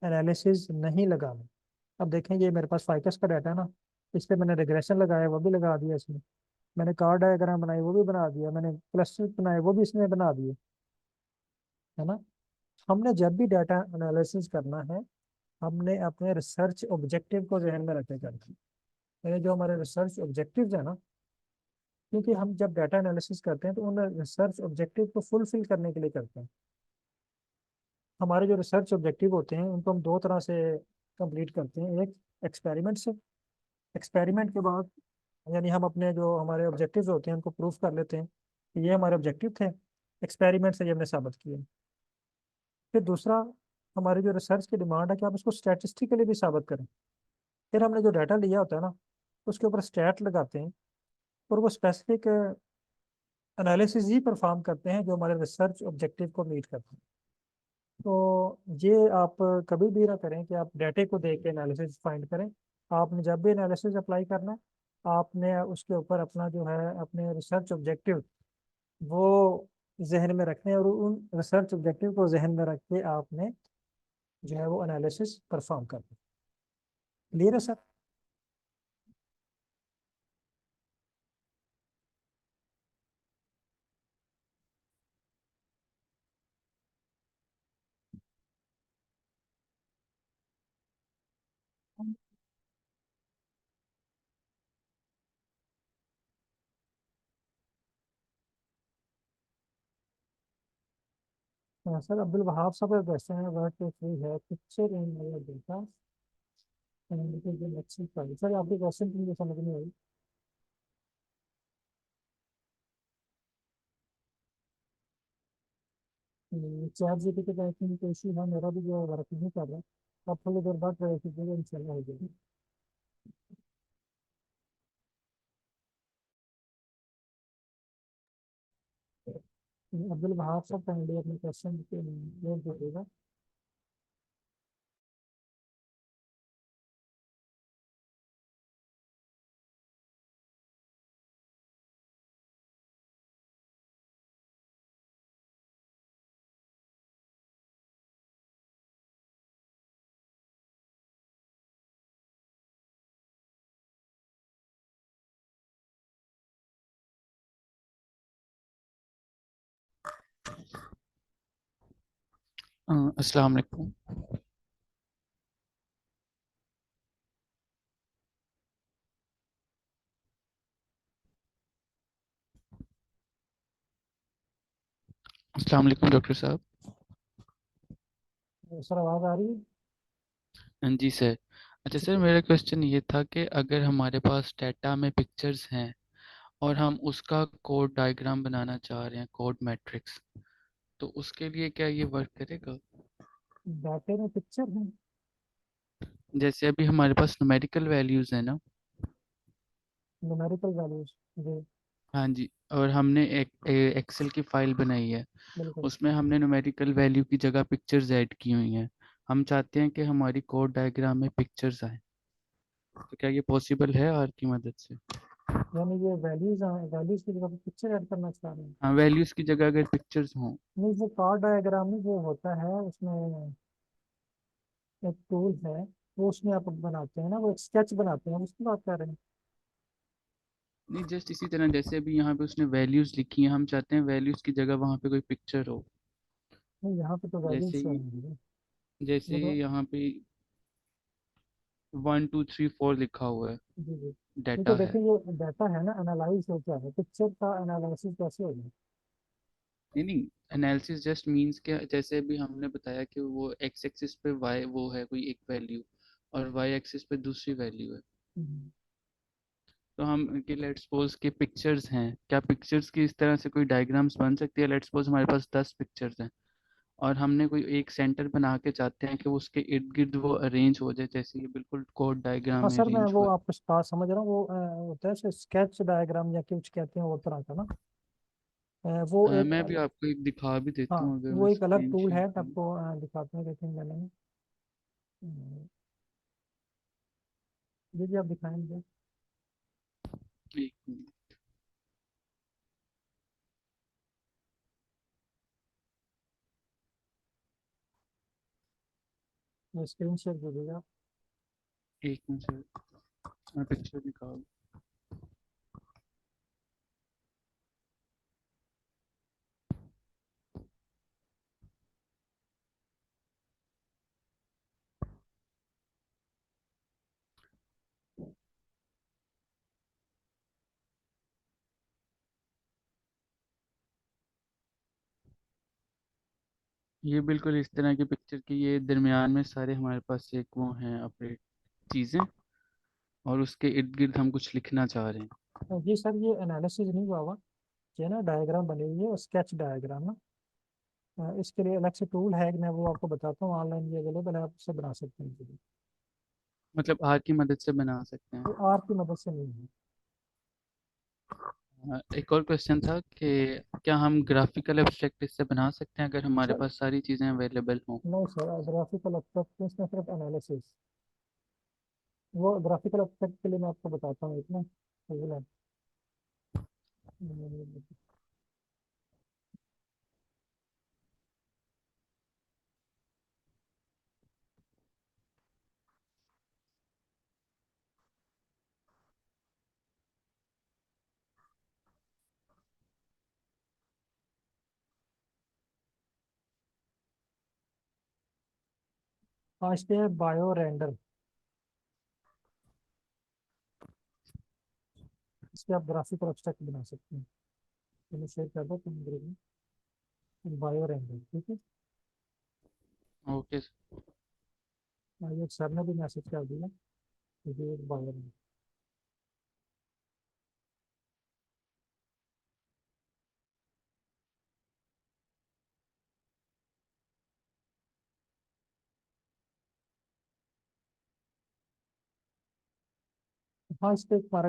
एनालिसिस नहीं लगाना। अब देखें, ये मेरे पास फाइकस का डाटा है ना, इस पे मैंने रिग्रेशन लगाया वो भी लगा दिया इसमें, मैंने कार डायग्राम बनाई वो भी बना दिया, मैंने क्लस्टर बनाए वो भी इसने बना दिए, है ना। हमने जब भी डाटा एनालिसिस करना है, हमने अपने रिसर्च ऑब्जेक्टिव को जहन में रखे करना है। ये जो हमारे रिसर्च ऑब्जेक्टिव्स है ना, क्योंकि हम जब डाटा एनालिसिस करते हैं तो उन रिसर्च ऑब्जेक्टिव को फुलफिल करने के लिए करते हैं। हमारे जो रिसर्च ऑब्जेक्टिव होते हैं उनको हम दो तरह से कंप्लीट करते हैं। एक, एक्सपेरिमेंट से। एक्सपेरिमेंट के बाद यानी हम अपने जो हमारे ऑब्जेक्टिव्स होते हैं उनको प्रूफ कर लेते हैं कि ये हमारे ऑब्जेक्टिव थे, एक्सपेरिमेंट से ये हमने साबित किए। फिर दूसरा, हमारी जो रिसर्च की डिमांड है कि आप इसको स्टैटिस्टिकली भी साबित करें। फिर हमने जो डाटा लिया होता है ना, उसके ऊपर स्टैट लगाते हैं और वो स्पेसिफिक एनालिसिस ही परफॉर्म करते हैं जो हमारे रिसर्च ऑब्जेक्टिव को मीट करते हैं। तो ये आप कभी भी ना करें कि आप डाटे को देख के एनालिसिस फाइंड करें। आपने जब भी एनालिसिस अप्लाई करना है, आपने उसके ऊपर अपना जो है अपने रिसर्च ऑब्जेक्टिव वो जहन में रखने हैं, और उन रिसर्च ऑब्जेक्टिव को जहन में रख के आपने जो है वो एनालिसिस परफॉर्म करना है। क्लियर है सर? सर अब्दुल वहाब साहब का क्वेश्चन है, वर्ड टू थ्री है, पिक्चर इन डेटा सर आपके क्वेश्चन की मुझे समझ नहीं आई। चैट जीपीटी का आई थिंक इशू है, मेरा भी जो वर्क नहीं कर रहा। आप थोड़ी देर बाद ट्राई कीजिएगा, इंशाल्लाह हो जाएगी। अब्दुल वहाब साहब काइंडली अपने क्वेश्चन के नोट दीजिएगा। अस्सलाम वालेकुम। अस्सलाम वालेकुम डॉक्टर साहब। सर आवाज़ आ रही है? हाँ जी सर। अच्छा जी सर, मेरा क्वेश्चन ये था कि अगर हमारे पास डाटा में पिक्चर्स हैं और हम उसका कोड डायग्राम बनाना चाह रहे हैं, कोड मैट्रिक्स, तो उसके लिए क्या ये वर्क करेगा? डाटे में पिक्चर है। जैसे अभी हमारे पास न्यूमेरिकल वैल्यूज़ है ना। Numerical values. जी। हाँ जी। और हमने एक एक्सेल की फाइल बनाई है, बिल्कुल। उसमें हमने न्यूमेरिकल वैल्यू की जगह पिक्चर्स ऐड की हुई हैं। हम चाहते हैं कि हमारी कोड डायग्राम में पिक्चर्स आए, तो क्या ये पॉसिबल है आर की मदद से? यानी ये वैल्यूज वैल्यूज की जगह पिक्चर ऐड करना चाह रहे हैं? हाँ, वैल्यूज़ की जगह अगर पिक्चर्स हों। नहीं, वो कार्ड डायग्राम में जो होता है उसमें एक टूल है, वो उसमें आप बनाते हैं ना, वो एक स्केच बनाते हैं, हम उसकी बात कर रहे हैं। नहीं, जस्ट इसी तरह जैसे अभी यहाँ पे उसने वैल्यूज लिखी हैं, हम चाहते हैं वैल्यूज की जगह वहाँ पे कोई पिक्चर हो। नहीं, यहाँ पे तो वैल्यूज जैसे शो नहीं है। जैसे वो तो यहाँ पे 1 2 3 4 लिखा हुआ है, जी जी। नहीं तो डाटा है। देखिए, ये डाटा है ना, एनालाइज हो क्या है, पिक्चर का एनालिसिस कैसे होगा? नहीं नहीं, एनालिसिस जस्ट मीन्स क्या, जैसे अभी हमने बताया कि वो एक्स एक्सिस पे वाई वो है कोई एक वैल्यू, और वाई एक्सिस पे दूसरी वैल्यू है। हम्म। तो हम कि लेट्स सपोज के पिक्चर्स हैं, क्या पिक्चर्स की इस तरह से कोई डायग्राम्स बन सकती है? लेट्स सपोज हमारे पास 10 पिक्चर्स हैं और हमने कोई एक सेंटर बना के चाहते हैं कि वो उसके इर्द गिर्द वो अरेंज हो जाए, जैसे ये बिल्कुल कोड डायग्राम हाँ में सर, मैं अरेंज वो हुआ है। आपको बात समझ रहा हूँ, वो होता है स्केच डायग्राम या कुछ कहते हैं वो तरह का ना। वो एक मैं भी आपको एक दिखा भी हाँ, देता हूँ, अगर वो मैं एक अलग स्क्रीन टूल शेयर है, करूँ। आपको दिखाते हैं, देखेंगे मैंने। जी जी, आप दिखाएंगे। एक मिनट। स्क्रीन शेयर कीजिएगा। एक मिनट सर, मैं पिक्चर निकाल। ये बिल्कुल इस तरह की पिक्चर की, ये दरमियान में सारे हमारे पास एक वो हैं अपडेट। चीज़ें और उसके इर्द गिर्द हम कुछ लिखना चाह रहे हैं। जी सर, ये एनालिसिस नहीं हुआ हुआ, ये ना डायग्राम बनी हुई है, स्केच डायग्राम ना। इसके लिए अलग से टूल है, मैं वो आपको बताता हूँ, ऑनलाइन भी अवेलेबल है, आप उससे बना सकते हैं जी। मतलब आर की मदद से बना सकते हैं। ये आर की मदद से नहीं है। एक और क्वेश्चन था कि क्या हम ग्राफिकल एब्स्ट्रैक्ट इससे बना सकते हैं अगर हमारे सर पास सारी चीज़ें अवेलेबल हों। नहीं सर, ग्राफिकल एब्स्ट्रैक्ट इसमें सिर्फ एनालिसिस, वो ग्राफिकल एब्स्ट्रैक्ट के लिए मैं आपको बताता हूँ इतना टूल है। हाँ, इस पे है बायो रेंडर, इस पे आप ग्राफिकल एब्स्ट्रैक्ट बना सकते हैं। तो मैं शेयर कर दो तुम ग्रुप में, बायो रेंडर, ठीक है। ओके। ये सर ने भी मैसेज कर दिया, ये बायो रेंडर। हाँ, इस पे एक हमारा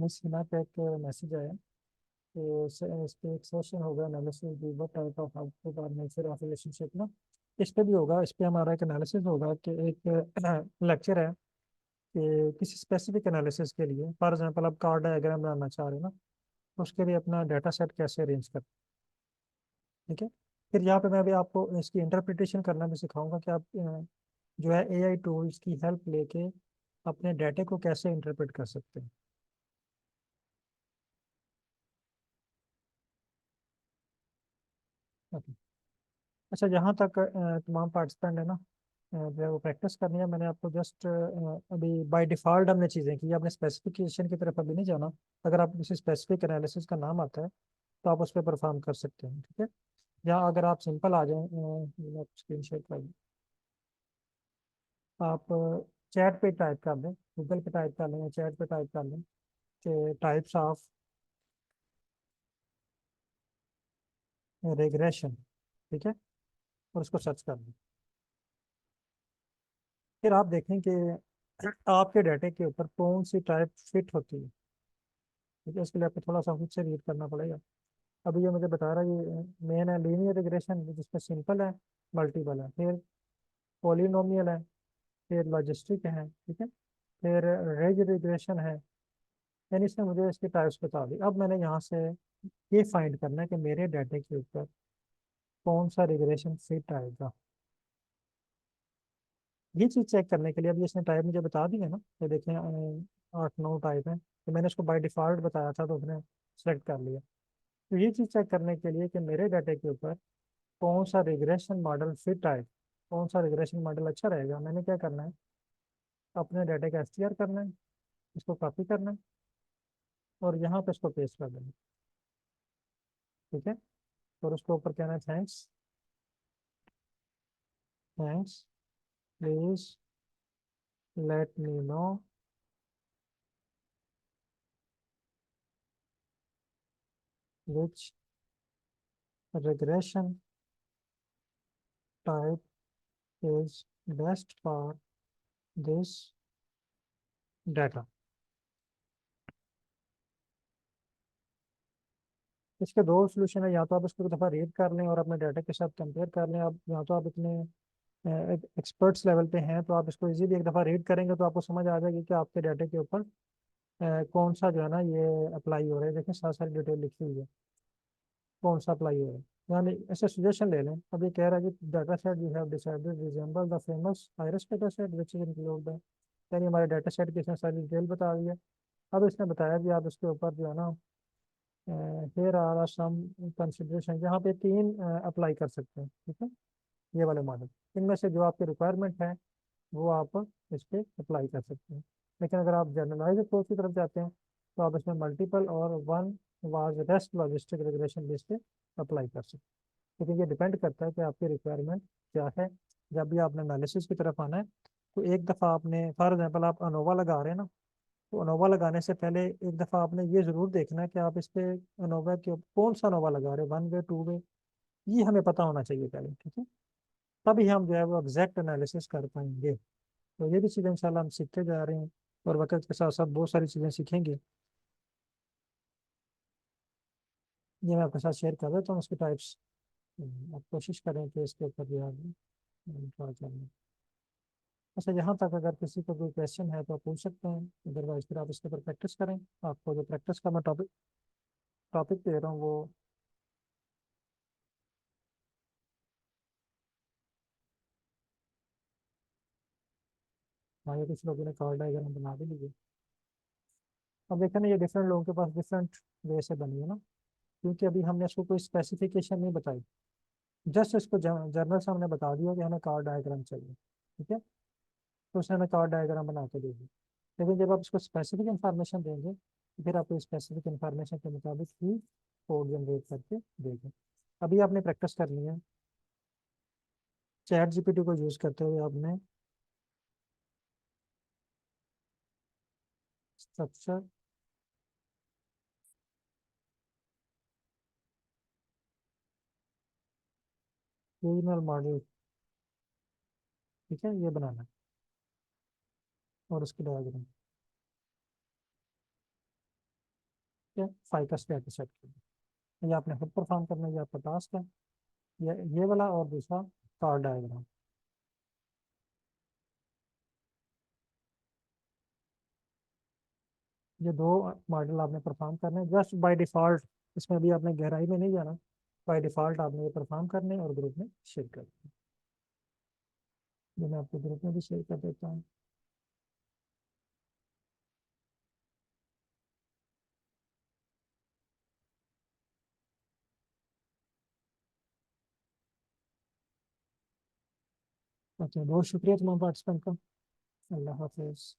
मिस हिना का एक मैसेज आया, तो इस पे एक सेशन होगा analysis the what type of output और नेचर ऑफ रिलेशनशिप ना। इस पे भी होगा, इस पे हमारा एक एनालिसिस होगा कि एक लेक्चर है कि किसी स्पेसिफिक एनालिसिस के लिए, फॉर एग्जांपल आप कार्ड डायग्राम बनाना चाह रहे हो ना, तो उसके लिए अपना डाटा सेट कैसे अरेंज कर, ठीक है। फिर यहाँ पे मैं भी आपको इसकी इंटरप्रिटेशन करना भी सिखाऊंगा कि आप जो है एआई टूल्स की हेल्प लेके अपने डाटे को कैसे इंटरप्रेट कर सकते हैं। ओके। अच्छा, जहाँ तक तमाम पार्टिसिपेंट है ना, जो है वो प्रैक्टिस करनी है, मैंने आपको जस्ट अभी बाय डिफ़ॉल्ट हमने चीज़ें की, आपने स्पेसिफिकेशन की तरफ अभी नहीं जाना। अगर आप किसी स्पेसिफिक एनालिसिस का नाम आता है तो आप उस पर परफॉर्म कर सकते हैं, ठीक है। या अगर आप सिंपल आ जाएं, मैं स्क्रीन शेयर कर दूं, आप चैट पे टाइप कर लें, गूगल पे टाइप कर लें या चैट पे टाइप कर लें कि टाइप्स ऑफ रिग्रेशन, ठीक है, और उसको सर्च कर लें। फिर आप देखें कि आपके डाटे के ऊपर कौन सी टाइप फिट होती है, ठीक है। इसके लिए आपको थोड़ा सा खुद से रीड करना पड़ेगा। अभी ये मुझे बता रहा है, ये मेन है लीनियर रिग्रेशन जिसमें सिंपल है, मल्टीपल है, फिर पॉलिनोमियल है, फिर लॉजिस्टिक है, ठीक है, फिर रेज रिग्रेशन है। यानी इसने मुझे इसकी टाइप्स बता दी। अब मैंने यहाँ से ये फाइंड करना है कि मेरे डाटे के ऊपर कौन सा रिग्रेशन फिट आएगा। ये चीज़ चेक करने के लिए अब इसने टाइप मुझे बता दी है ना, तो देखें 8 9 टाइप है, तो मैंने उसको बाय डिफ़ॉल्ट बताया था तो उसने सेलेक्ट कर लिया। तो ये चीज़ चेक करने के लिए कि मेरे डाटे के ऊपर कौन सा रिग्रेशन मॉडल फिट आए, कौन सा रिग्रेशन मॉडल अच्छा रहेगा, मैंने क्या करना है, अपने डाटे का एसटीआर करना है, इसको कॉपी करना है और यहाँ पे इसको पेस्ट कर देना, ठीक है। और उसके ऊपर कहना है thanks, thanks, please let me know which regression type is best for this data। इसके दो सोल्यूशन है, या तो आप इसको एक दफ़ा रीड कर लें और अपने डाटा के साथ कंपेयर कर लें। आप या तो आप इतने एक्सपर्ट्स लेवल पे हैं तो आप इसको इजीली एक दफ़ा रीड करेंगे तो आपको समझ आ जाएगी कि आपके डाटे के ऊपर कौन सा जो है ना ये अप्लाई हो रहा है। देखिए सारी सारी डिटेल लिखी हुई है, कौन सा अप्लाई हो रहा है। यानी ऐसे सजेशन ले लें। अब ये कह रहा है कि data set you have decided resemble the famous iris data set which is include the, यानी हमारे डाटा सेट की इसने सारी डिटेल बता दी है। अब इसने बताया कि आप इसके ऊपर जो है ना, हेयर आर सम कंसिडरेशन, जहाँ पे 3 अप्लाई कर सकते हैं, ठीक है, ये वाले मॉडल। इनमें से जो आपकी रिक्वायरमेंट है वो आप इस पर अप्लाई कर सकते हैं। लेकिन अगर आप जनरलाइज अप्रोच की तरफ जाते हैं तो आप इसमें मल्टीपल और one was rest logistic regression base पे अप्लाई कर सकते हैं, क्योंकि ये डिपेंड करता है कि आपकी रिक्वायरमेंट क्या है। जब भी आपने एनालिसिस की तरफ आना है तो एक दफ़ा आपने फॉर एग्जाम्पल आप अनोवा लगा रहे हैं ना, तो अनोवा लगाने से पहले एक दफ़ा आपने ये ज़रूर देखना है कि आप इस पे अनोवा के कौन सा अनोवा लगा रहे हैं, 1 वे 2 वे, ये हमें पता होना चाहिए पहले, ठीक है। तभी हम जो है वो एग्जैक्ट एनालिसिस कर पाएंगे। तो ये भी चीज़ें इंशाल्लाह हम सीखते जा रहे हैं, और वक्त के साथ साथ बहुत सारी चीज़ें सीखेंगे। ये मैं आपके साथ शेयर कर देता हूँ उसके टाइप्स। आप कोशिश करें कि इसके ऊपर भी आप ट्राई करें। अच्छा, यहाँ तक अगर किसी को कोई क्वेश्चन है तो आप पूछ सकते हैं, अदरवाइज फिर आप इसके ऊपर प्रैक्टिस करें। आपको जो प्रैक्टिस का मैं टॉपिक टॉपिक दे रहा हूँ वो, हमारे कुछ लोगों ने कार्ड डायग्राम बना भी लिए। अब देखा ना, ये डिफरेंट लोगों के पास डिफरेंट वे से बनी है ना, क्योंकि अभी हमने इसको कोई स्पेसिफिकेशन नहीं बताई, जस्ट इसको जर्नल से हमने बता दिया कि हमें कार्ड डायग्राम चाहिए, ठीक है। तो उसने हमें कार्ड डायग्राम बना के दे दी। लेकिन जब आप इसको स्पेसिफिक इंफॉर्मेशन देंगे तो फिर आपको स्पेसिफिक इंफॉर्मेशन के मुताबिक ही कोड जनरेट करके देगा। अभी आपने प्रैक्टिस करनी है, चैट जीपीटी को यूज़ करते हुए आपने स्ट्रक्चर रीजनल मॉडल, ठीक है, ये बनाना है, और उसकी डायग्राम, ठीक है, फाइका स्टेटस सेट करना। ये आपने खुद परफॉर्म करना है, ये आपका टास्क है। ये वाला और दूसरा कार्ड डायग्राम, ये दो मॉडल आपने परफॉर्म करने हैं जस्ट बाय डिफ़ॉल्ट। इसमें भी आपने गहराई में नहीं जाना, बाय डिफ़ॉल्ट आपने ये परफॉर्म करने हैं और ग्रुप में शेयर कर देना। ये मैं आपको ग्रुप में भी शेयर कर देता हूँ। अच्छा, बहुत शुक्रिया तमाम पार्टिसिपेंट का। अल्लाह हाफिज़।